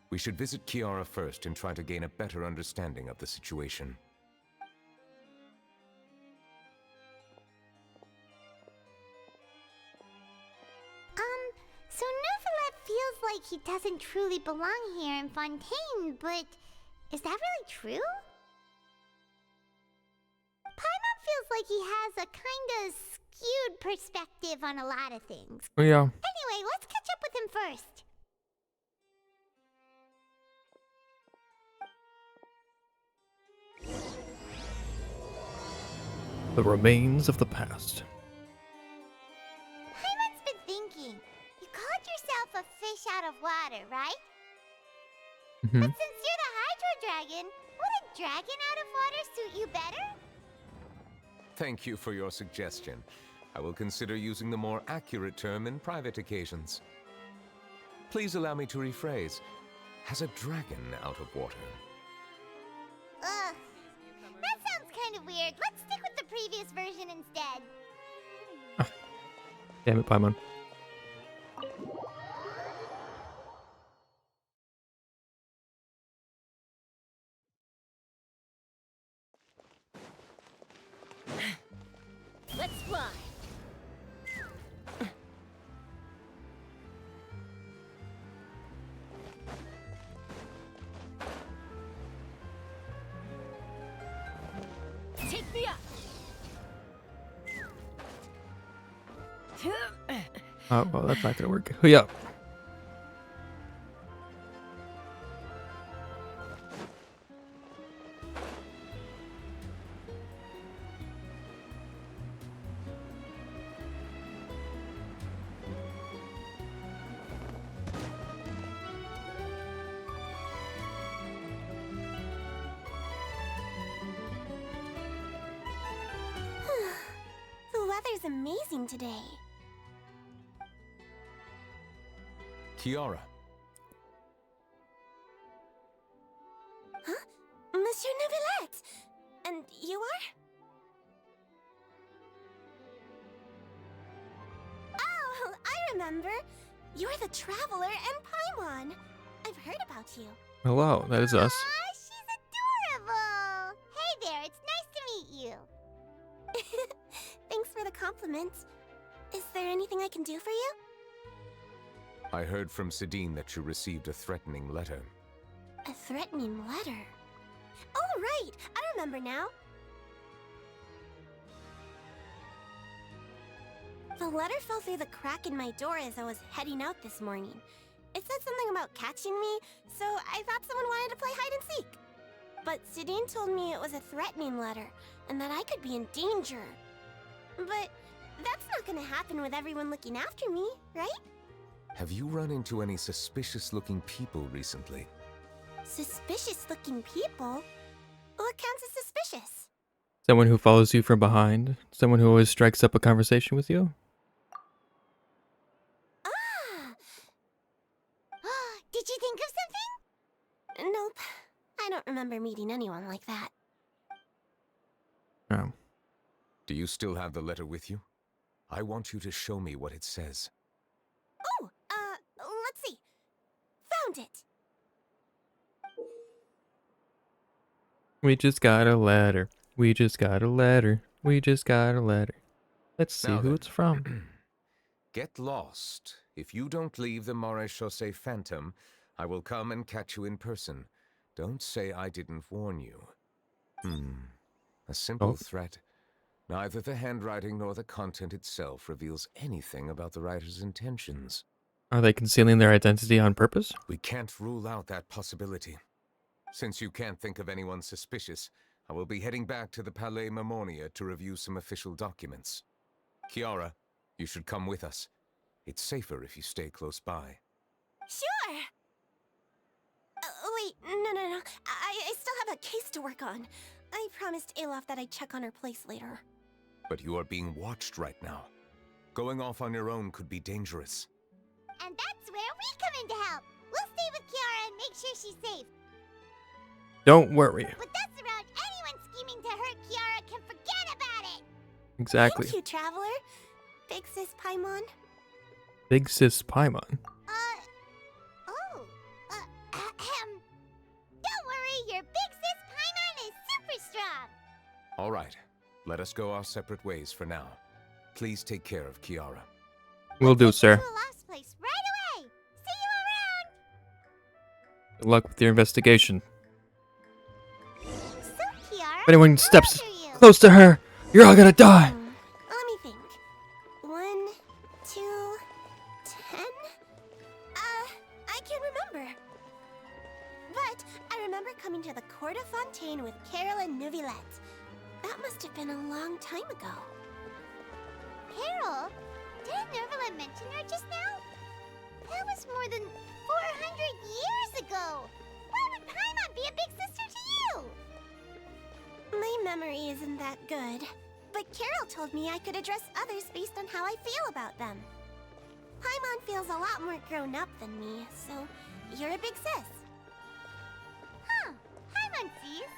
We should visit Kiara first and try to gain a better understanding of the situation. So Neuvelette feels like he doesn't truly belong here in Fontaine, but is that really true? Paimon feels like he has a kinda skewed perspective on a lot of things. Oh, yeah. Anyway, let's catch up with him first. The remains of the past. Paimon's been thinking. right? Hmm. But since you're the Hydro Dragon, would a dragon out of water suit you better? Thank you for your suggestion. I will consider using the more accurate term in private occasions. Please allow me to rephrase. Has a dragon out of water? Ugh. That sounds kind of weird. Let's stick with the previous version instead. Damn it, Paimon. Let's fly. Take me up. Oh, well, that's not gonna work. Hurry up. The weather's amazing today. Kiara, Huh? Monsieur Neuvelette! And you are? Oh, I remember. You're the Traveler and Paimon. I've heard about you. Hello, that is us. Aw, she's adorable! Hey there, it's nice to meet you. Thanks for the compliment. Is there anything I can do for you? I heard from Sidine that you received a threatening letter. A threatening letter? Oh, right! I remember now. The letter fell through the crack in my door as I was heading out this morning. It said something about catching me, so I thought someone wanted to play hide and seek. But Sidine told me it was a threatening letter, and that I could be in danger. But that's not gonna happen with everyone looking after me, right? Have you run into any suspicious-looking people recently? Suspicious-looking people? What counts as suspicious? Someone who follows you from behind? Someone who always strikes up a conversation with you? Ah! Did you think of something? Nope. I don't remember meeting anyone like that. Oh. Do you still have the letter with you? I want you to show me what it says. Oh, let's see. Found it. We just got a letter. We just got a letter. We just got a letter. Let's see Now who then. it's from. Get lost. If you don't leave the Maréchaussée Phantom, I will come and catch you in person. Don't say I didn't warn you. A simple Oh. threat. Neither the handwriting nor the content itself reveals anything about the writer's intentions. Are they concealing their identity on purpose? We can't rule out that possibility. Since you can't think of anyone suspicious, I will be heading back to the Palais Mermonia to review some official documents. Kiara, you should come with us. It's safer if you stay close by. Sure. Wait, no. I still have a case to work on. I promised Alof that I'd check on her place later. But you are being watched right now. Going off on your own could be dangerous. And that's where we come in to help. We'll stay with Kiara and make sure she's safe. Don't worry. But that's around anyone scheming to hurt Kiara can forget about it. Exactly. Thank you, Traveler. Big Sis Paimon. Big Sis Paimon. Don't worry, your Big Sis Paimon is super strong. All right, let us go our separate ways for now. Please take care of Kiara. Will do, sir. To a lost place right away. See you around. Good luck with your investigation. So, Kiara, If anyone how steps old are you? close to her, you're all gonna die. Let me think. 1, 2, 10? I can't remember. But I remember coming to the Court of Fontaine with Carol and Neuvelette. That must have been a long time ago. Carol? Didn't Neuvelette mention her just now? That was more than 400 years ago! Why would Paimon be a big sister to you? My memory isn't that good, but Carol told me I could address others based on how I feel about them. Paimon feels a lot more grown up than me, so you're a big sis. Huh. Paimon sees.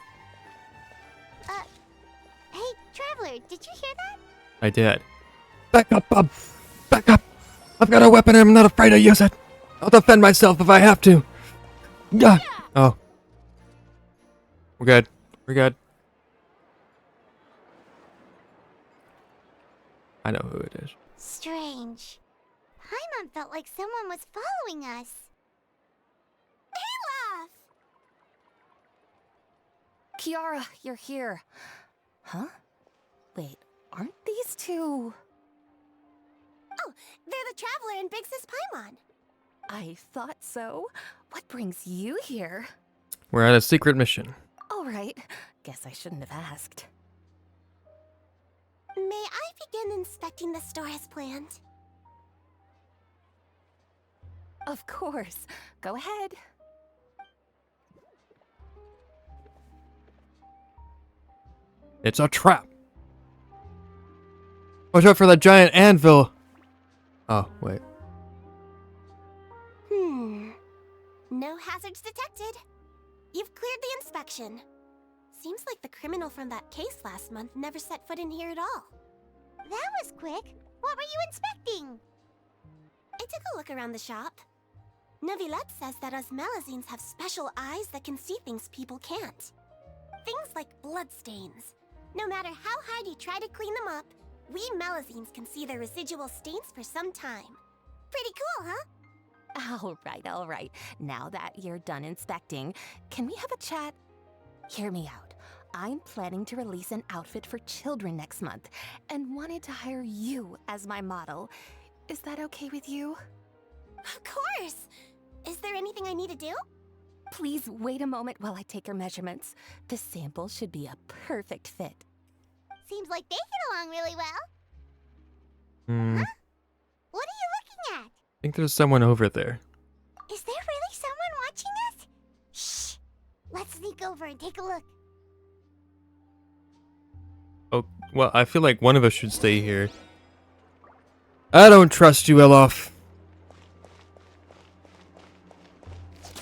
Hey, Traveler, did you hear that? I did. Back up, Bob. Back up. I've got a weapon and I'm not afraid to use it. I'll defend myself if I have to. Yeah. Oh. We're good. We're good. I know who it is. Strange. Paimon felt like someone was following us. Olaf! Kiara, you're here. Huh? Wait, aren't these two? Oh, they're the Traveler and Big Sis Paimon. I thought so. What brings you here? We're on a secret mission. All right. Guess I shouldn't have asked. May I begin inspecting the store as planned? Of course. Go ahead. It's a trap. Watch out for that giant anvil. Oh, wait. No hazards detected. You've cleared the inspection. Seems like the criminal from that case last month never set foot in here at all. That was quick. What were you inspecting? I took a look around the shop. Neuvelette says that us Melusines have special eyes that can see things people can't. Things like bloodstains. No matter how hard you try to clean them up, we Melusines can see the residual stains for some time. Pretty cool, huh? All right. Now that you're done inspecting, can we have a chat? Hear me out. I'm planning to release an outfit for children next month and wanted to hire you as my model. Is that okay with you? Of course! Is there anything I need to do? Please wait a moment while I take your measurements. The sample should be a perfect fit. Seems like they get along really well. Huh? What are you looking at? I think there's someone over there. Is there really someone watching us? Shh! Let's sneak over and take a look. Oh, well, I feel like one of us should stay here. I don't trust you, Elof.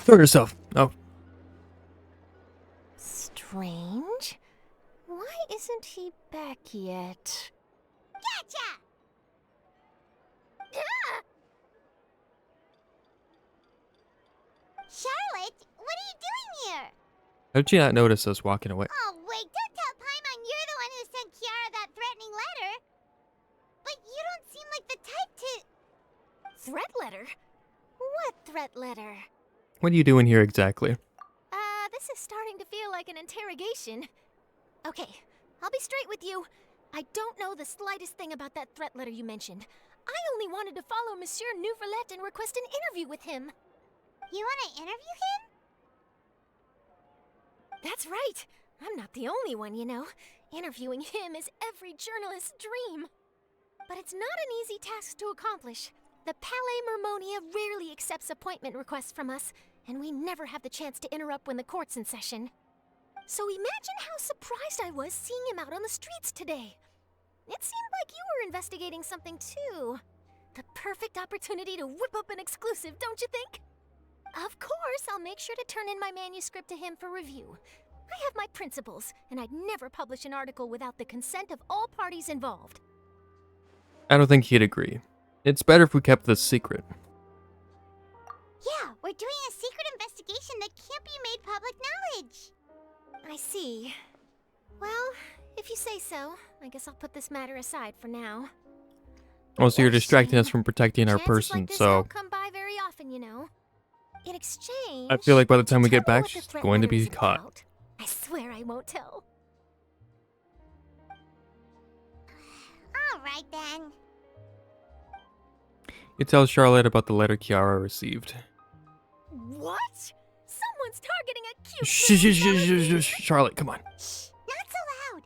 Show yourself. Oh. Strange. Why isn't he back yet? Gotcha! Ah! Charlotte, what are you doing here? How did you not notice us walking away? Oh, wait, don't tell Paimon you're the one who sent Kiara that threatening letter. But you don't seem like the type to... Threat letter? What threat letter? What are you doing here exactly? This is starting to feel like an interrogation. Okay, I'll be straight with you. I don't know the slightest thing about that threat letter you mentioned. I only wanted to follow Monsieur Neuvelette and request an interview with him. You want to interview him? That's right. I'm not the only one, you know. Interviewing him is every journalist's dream. But it's not an easy task to accomplish. The Palais Mermonia rarely accepts appointment requests from us, and we never have the chance to interrupt when the court's in session. So imagine how surprised I was seeing him out on the streets today. It seemed like you were investigating something too. The perfect opportunity to whip up an exclusive, don't you think? Of course, I'll make sure to turn in my manuscript to him for review. I have my principles, and I'd never publish an article without the consent of all parties involved. I don't think he'd agree. It's better if we kept this secret. Yeah, we're doing a secret investigation that can't be made public knowledge. I see. Well, if you say so, I guess I'll put this matter aside for now. Also, you're distracting us from protecting our Chances person, like this so don't come by very often, you know. In exchange, I feel like by the time we tell get me back, what the she's threat going to letter be is caught. about. I swear I won't tell. All right then. You tell Charlotte about the letter Kiara received. What? Someone's targeting a cute Charlotte, come on. Shh, not so loud.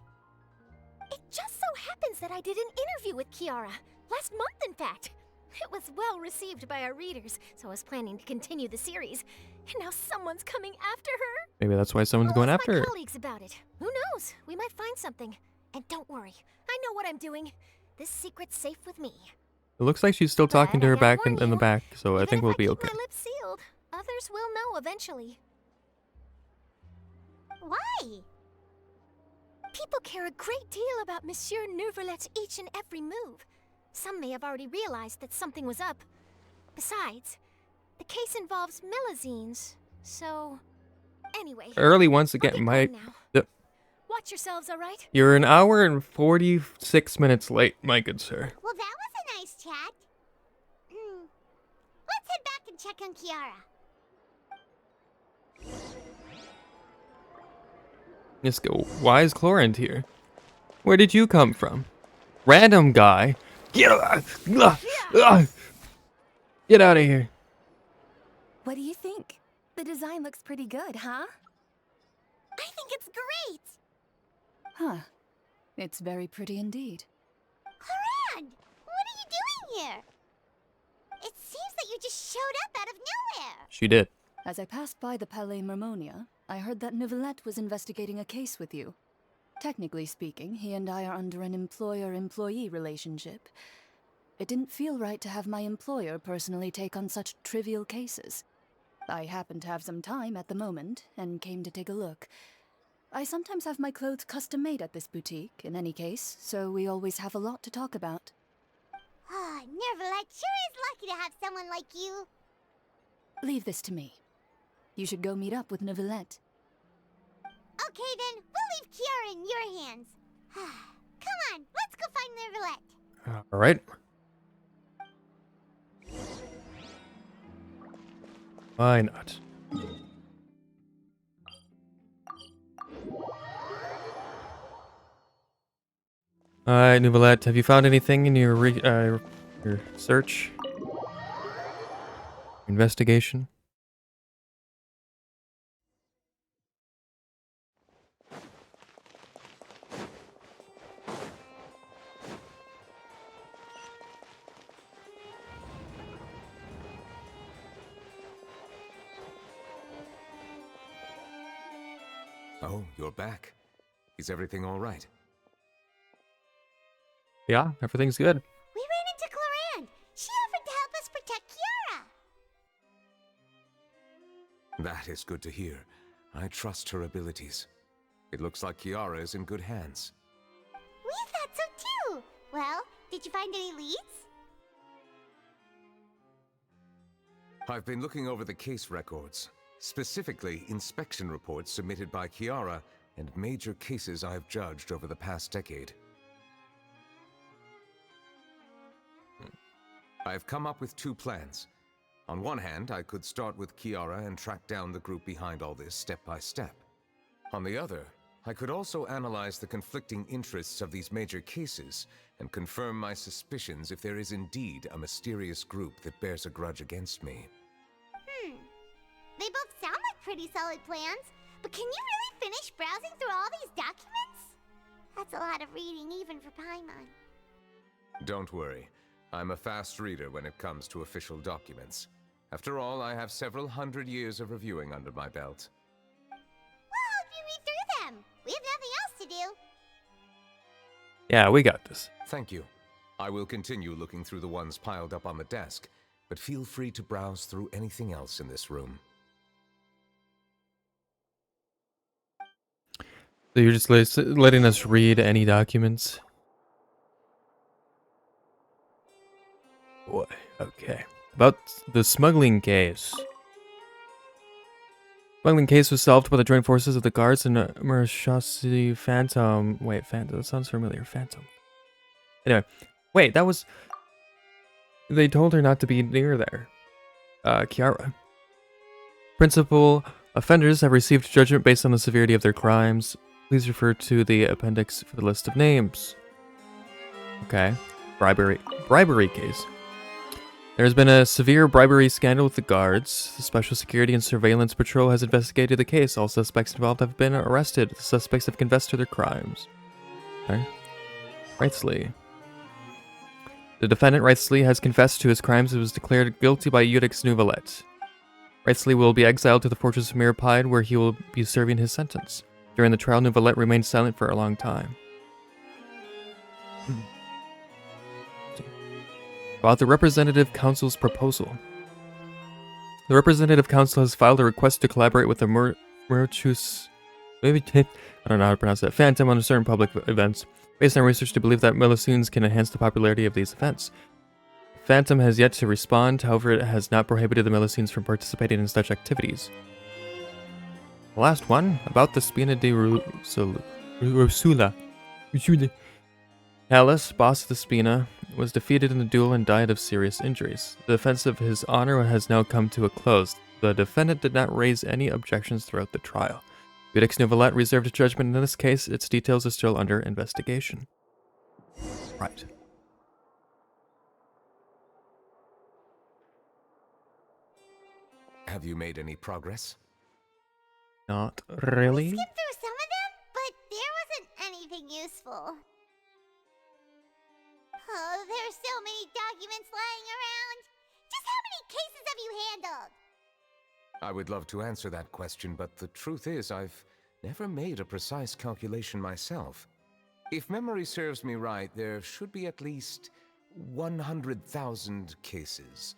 It just so happens that I did an interview with Kiara. Last month, in fact. It was well received by our readers, so I was planning to continue the series. And now someone's coming after her. Maybe that's why someone's going after My her. colleagues about it. Who knows? We might find something. And don't worry, I know what I'm doing. This secret's safe with me. It looks like she's still talking to her back in the warn back, so I Even think if we'll I be keep okay. my lips sealed, others will know eventually. Why? People care a great deal about Monsieur Neuvelette's each and every move. Some may have already realized that something was up. Besides, the case involves Melusines, so... Anyway, Early once again, get my... going now. Yep. Watch yourselves, alright? You're an hour and 46 minutes late, my good sir. Well, that was a nice chat. Let's head back and check on Kiara. Just go. Why is Chlorant here? Where did you come from? Random guy. Get out of here. What do you think? The design looks pretty good, huh? I think it's great! Huh. It's very pretty indeed. Chlorant, what are you doing here? It seems that you just showed up out of nowhere. She did. As I passed by the Palais Mermonia, I heard that Neuvelette was investigating a case with you. Technically speaking, he and I are under an employer-employee relationship. It didn't feel right to have my employer personally take on such trivial cases. I happened to have some time at the moment, and came to take a look. I sometimes have my clothes custom-made at this boutique, in any case, so we always have a lot to talk about. Ah, Neuvelette sure is lucky to have someone like you. Leave this to me. You should go meet up with Neuvelette. Okay then, we'll leave Kiara in your hands. Come on, let's go find Neuvelette. Alright. Why not? Alright, Neuvelette, have you found anything in your your search? Investigation? Oh, you're back. Is everything all right? Yeah, everything's good. We ran into Chlorant. She offered to help us protect Kiara. That is good to hear. I trust her abilities. It looks like Kiara is in good hands. We thought so too. Well, did you find any leads? I've been looking over the case records, specifically inspection reports submitted by Kiara and major cases I've judged over the past decade. I've come up with two plans. On one hand, I could start with Kiara and track down the group behind all this step by step. On the other, I could also analyze the conflicting interests of these major cases and confirm my suspicions if there is indeed a mysterious group that bears a grudge against me. They both sound like pretty solid plans, but can you really finish browsing through all these documents? That's a lot of reading even for Paimon. Don't worry. I'm a fast reader when it comes to official documents. After all, I have several hundred years of reviewing under my belt. We'll help you read through them. We have nothing else to do. Yeah, we got this. Thank you. I will continue looking through the ones piled up on the desk, but feel free to browse through anything else in this room. So you're just letting us read any documents? Boy, okay. About the smuggling case. Smuggling case was solved by the joint forces of the guards and Marchasi Phantom. Wait, Phantom. That sounds familiar. Phantom. Anyway, wait, that was... They told her not to be near there. Kiara. Principal offenders have received judgment based on the severity of their crimes. Please refer to the appendix for the list of names. Okay. Bribery case. There has been a severe bribery scandal with the guards. The Special Security and Surveillance Patrol has investigated the case. All suspects involved have been arrested. The suspects have confessed to their crimes. Okay. Rightly. The defendant, Wriothesley, has confessed to his crimes and was declared guilty by Iudex Neuvelette. Wriothesley will be exiled to the fortress of Mirapide, where he will be serving his sentence. During the trial, Neuvelette remained silent for a long time. About the Representative Council's proposal. The Representative Council has filed a request to collaborate with the Murchus... I don't know how to pronounce that. Phantom on certain public events, based on research to believe that Melusines can enhance the popularity of these events. Phantom has yet to respond, however it has not prohibited the Melusines from participating in such activities. The last one, about the Spina de Rosula. Hallis, boss of the Spina, was defeated in the duel and died of serious injuries. The defense of his honor has now come to a close. The defendant did not raise any objections throughout the trial. Iudex Neuvelette reserved a judgment in this case. Its details are still under investigation. Right. Have you made any progress? Not really. We skipped through some of them, but there wasn't anything useful. Oh, there's so many documents lying around. Just how many cases have you handled? I would love to answer that question, but the truth is I've never made a precise calculation myself. If memory serves me right, there should be at least 100,000 cases.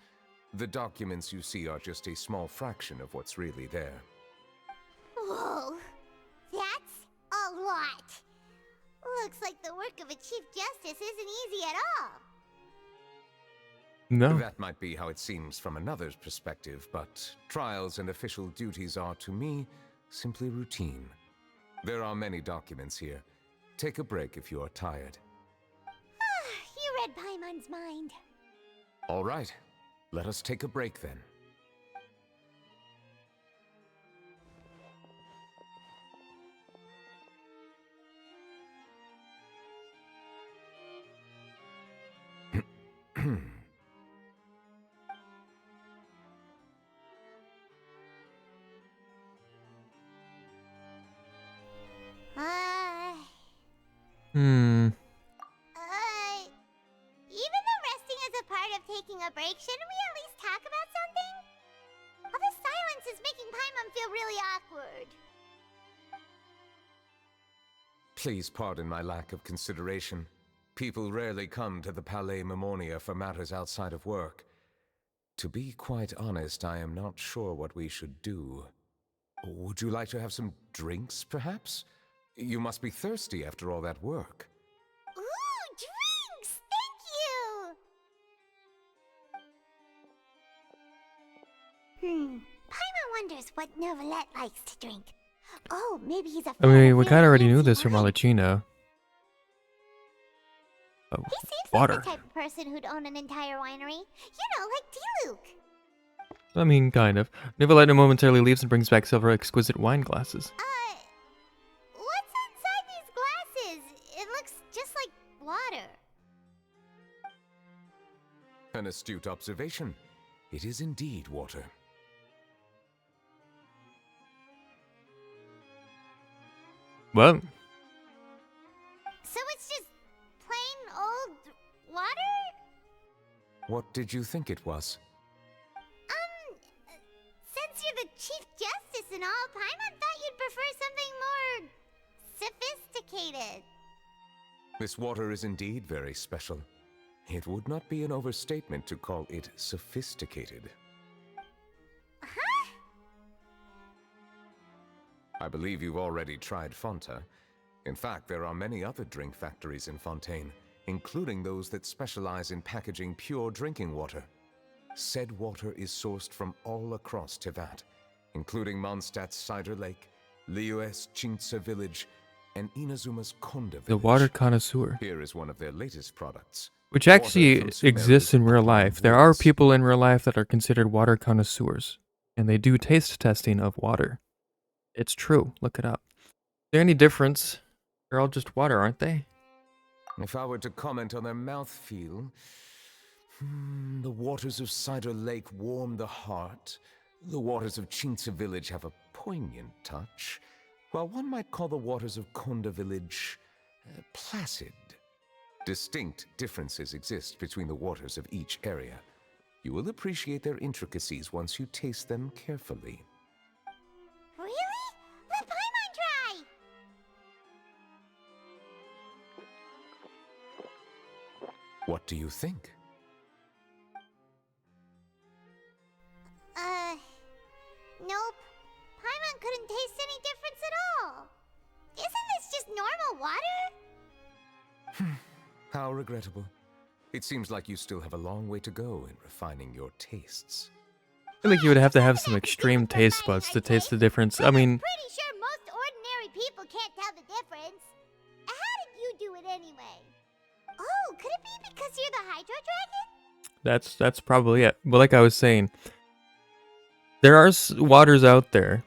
The documents you see are just a small fraction of what's really there. Whoa, that's a lot. Looks like the work of a Chief Justice isn't easy at all. No. That might be how it seems from another's perspective, but trials and official duties are, to me, simply routine. There are many documents here. Take a break if you are tired. You read Paimon's mind. All right. Let us take a break then. Even though resting is a part of taking a break, shouldn't we at least talk about something? All this silence is making Paimon feel really awkward. Please pardon my lack of consideration. People rarely come to the Palais Mermonia for matters outside of work. To be quite honest, I am not sure what we should do. Would you like to have some drinks, perhaps? You must be thirsty after all that work. Ooh, drinks! Thank you! Paimon wonders what Neuvelette likes to drink. Oh, maybe he's a I mean, we kind of already knew this from Alicina. Oh, He seems water. like the type of person who'd own an entire winery. You know, like D-Luke. I mean, kind of. Neuvelette momentarily leaves and brings back several exquisite wine glasses. What's inside these glasses? It looks just like water. An astute observation. It is indeed water. Well, So it's just plain old water? What did you think it was? Since you're the Chief Justice and all, Paimon thought you'd prefer something more sophisticated. This water is indeed very special. It would not be an overstatement to call it sophisticated. Huh? I believe you've already tried Fonta. In fact, there are many other drink factories in Fontaine, including those that specialize in packaging pure drinking water. Said water is sourced from all across Tevat, including Mondstadt's Cider Lake, Liyue's Chintsa Village, and Inazuma's Konda Village. the water connoisseur. Here is one of their latest products. Which actually exists in real life. There are people in real life that are considered water connoisseurs, and they do taste testing of water. It's true. Look it up. Is there any difference? They're all just water, aren't they? If I were to comment on their mouthfeel, the waters of Cider Lake warm the heart. The waters of Chintsa Village have a poignant touch, while one might call the waters of Konda Village placid. Distinct differences exist between the waters of each area. You will appreciate their intricacies once you taste them carefully. Really? Let Paimon try! What do you think? Nope. Paimon couldn't taste any difference at all. Isn't this just normal water? How regrettable. It seems like you still have a long way to go in refining your tastes. I feel like you would have to have some extreme taste buds to taste the difference. I mean, Pretty sure most ordinary people can't tell the difference. How did you do it anyway? Oh, could it be because you're the Hydro Dragon? that's probably it. But like I was saying, there are waters out there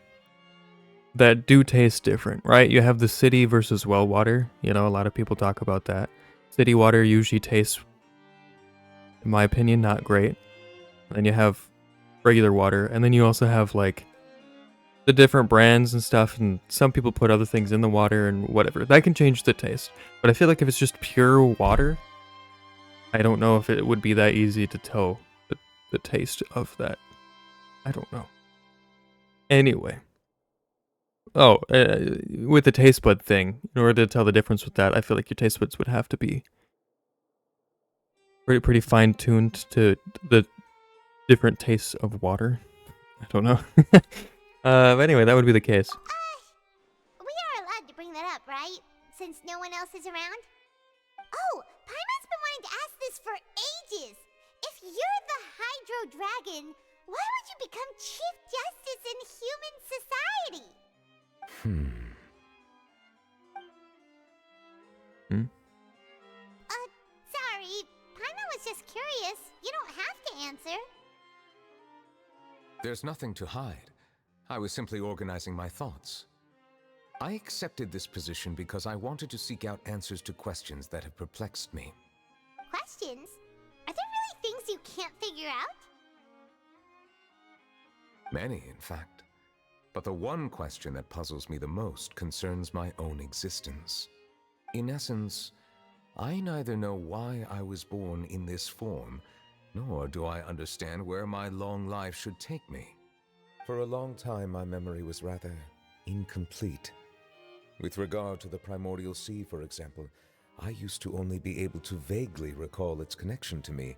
that do taste different, right? You have the city versus well water. You know, a lot of people talk about that. City water usually tastes, in my opinion, not great. And then you have regular water, and then you also have like the different brands and stuff, and some people put other things in the water and whatever. That can change the taste. But I feel like if it's just pure water, I don't know if it would be that easy to tell the taste of that. I don't know. Anyway. Oh, with the taste bud thing, in order to tell the difference with that, I feel like your taste buds would have to be pretty fine-tuned to the different tastes of water. I don't know. But anyway, that would be the case. We are allowed to bring that up, right? Since no one else is around? Oh, Paimon's been wanting to ask this for ages! If you're the Hydro Dragon, why would you become Chief Justice in human society? Sorry. Paimon was just curious. You don't have to answer. There's nothing to hide. I was simply organizing my thoughts. I accepted this position because I wanted to seek out answers to questions that have perplexed me. Questions? Are there really things you can't figure out? Many, in fact. But the one question that puzzles me the most concerns my own existence. In essence, I neither know why I was born in this form, nor do I understand where my long life should take me. For a long time, my memory was rather incomplete. With regard to the primordial sea, for example, I used to only be able to vaguely recall its connection to me,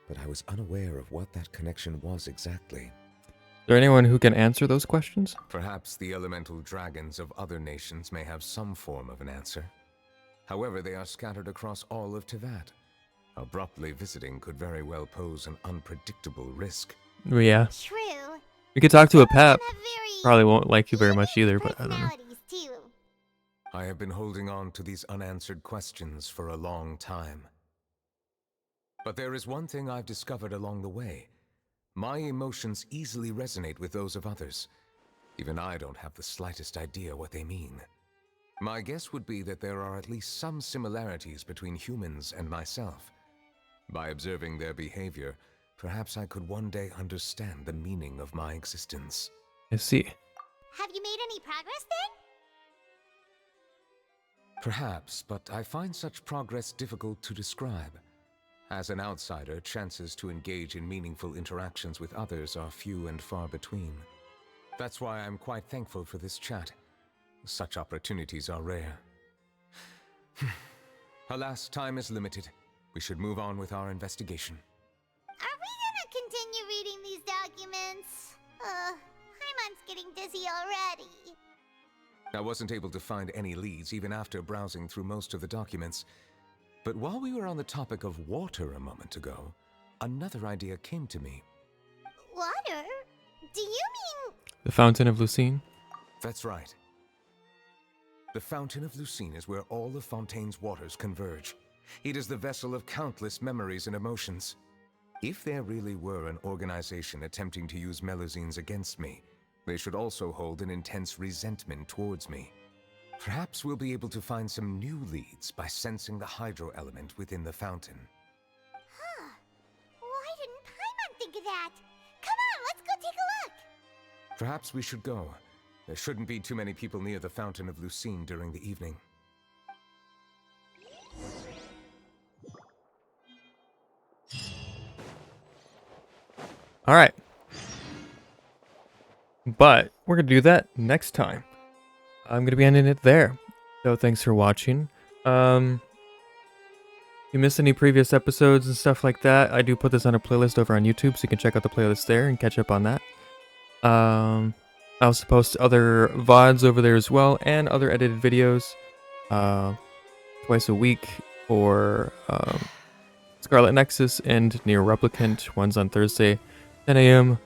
but I was unaware of what that connection was exactly. Is there anyone who can answer those questions? Perhaps the elemental dragons of other nations may have some form of an answer. However, they are scattered across all of Teyvat. Abruptly visiting could very well pose an unpredictable risk. Well, yeah. True. You could talk to a pep. Probably won't like you very much either, but I don't know. Too. I have been holding on to these unanswered questions for a long time. But there is one thing I've discovered along the way. My emotions easily resonate with those of others. Even I don't have the slightest idea what they mean. My guess would be that there are at least some similarities between humans and myself. By observing their behavior, perhaps I could one day understand the meaning of my existence. I see. Have you made any progress then? Perhaps, but I find such progress difficult to describe. As an outsider, chances to engage in meaningful interactions with others are few and far between. That's why I'm quite thankful for this chat. Such opportunities are rare. Alas, time is limited. We should move on with our investigation. Are we gonna continue reading these documents? Paimon's getting dizzy already. I wasn't able to find any leads even after browsing through most of the documents. But while we were on the topic of water a moment ago, another idea came to me. Water? Do you mean... The Fountain of Lucine? That's right. The Fountain of Lucine is where all of Fontaine's waters converge. It is the vessel of countless memories and emotions. If there really were an organization attempting to use Melusines against me, they should also hold an intense resentment towards me. Perhaps we'll be able to find some new leads by sensing the hydro element within the fountain. Huh. Why didn't Paimon think of that? Come on, let's go take a look! Perhaps we should go. There shouldn't be too many people near the Fountain of Lucine during the evening. All right. But we're going to do that next time. I'm going to be ending it there. So thanks for watching. If you missed any previous episodes and stuff like that, I do put this on a playlist over on YouTube, so you can check out the playlist there and catch up on that. I also post other VODs over there as well, and other edited videos twice a week for Scarlet Nexus and Near Replicant. One's on Thursday, 10 a.m.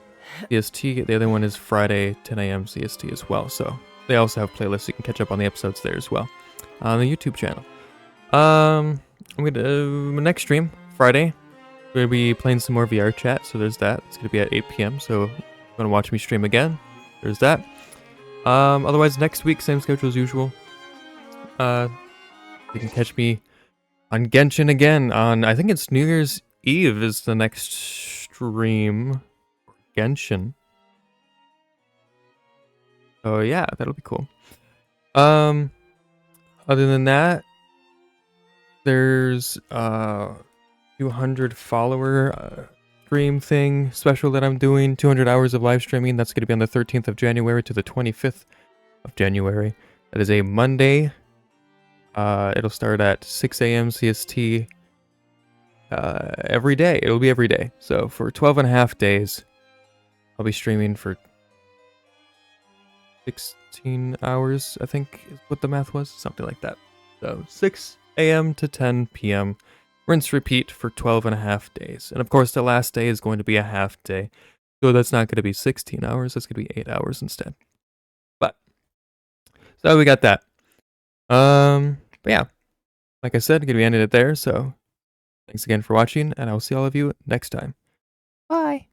CST. The other one is Friday, 10 a.m. CST as well. So they also have playlists. You can catch up on the episodes there as well on the YouTube channel. I'm gonna my next stream Friday. We're gonna be playing some more VR chat. So there's that. It's gonna be at 8 p.m. So if you wanna watch me stream again, there's that. Otherwise, next week same schedule as usual. You can catch me on Genshin again on, I think it's New Year's Eve is the next stream. Genshin. So yeah, that'll be cool. Other than that, there's 200 follower stream thing special that I'm doing. 200 hours of live streaming. That's going to be on the 13th of January to the 25th of January. That is a Monday. It'll start at 6 a.m. CST every day. It'll be every day. So for 12 and a half days, I'll be streaming for 16 hours, I think is what the math was. Something like that. So 6 a.m. to 10 p.m. Rinse repeat for 12 and a half days. And of course, the last day is going to be a half day. So that's not going to be 16 hours. That's going to be 8 hours instead. But, so we got that. But yeah, like I said, going to be ending it there. So thanks again for watching, and I will see all of you next time. Bye.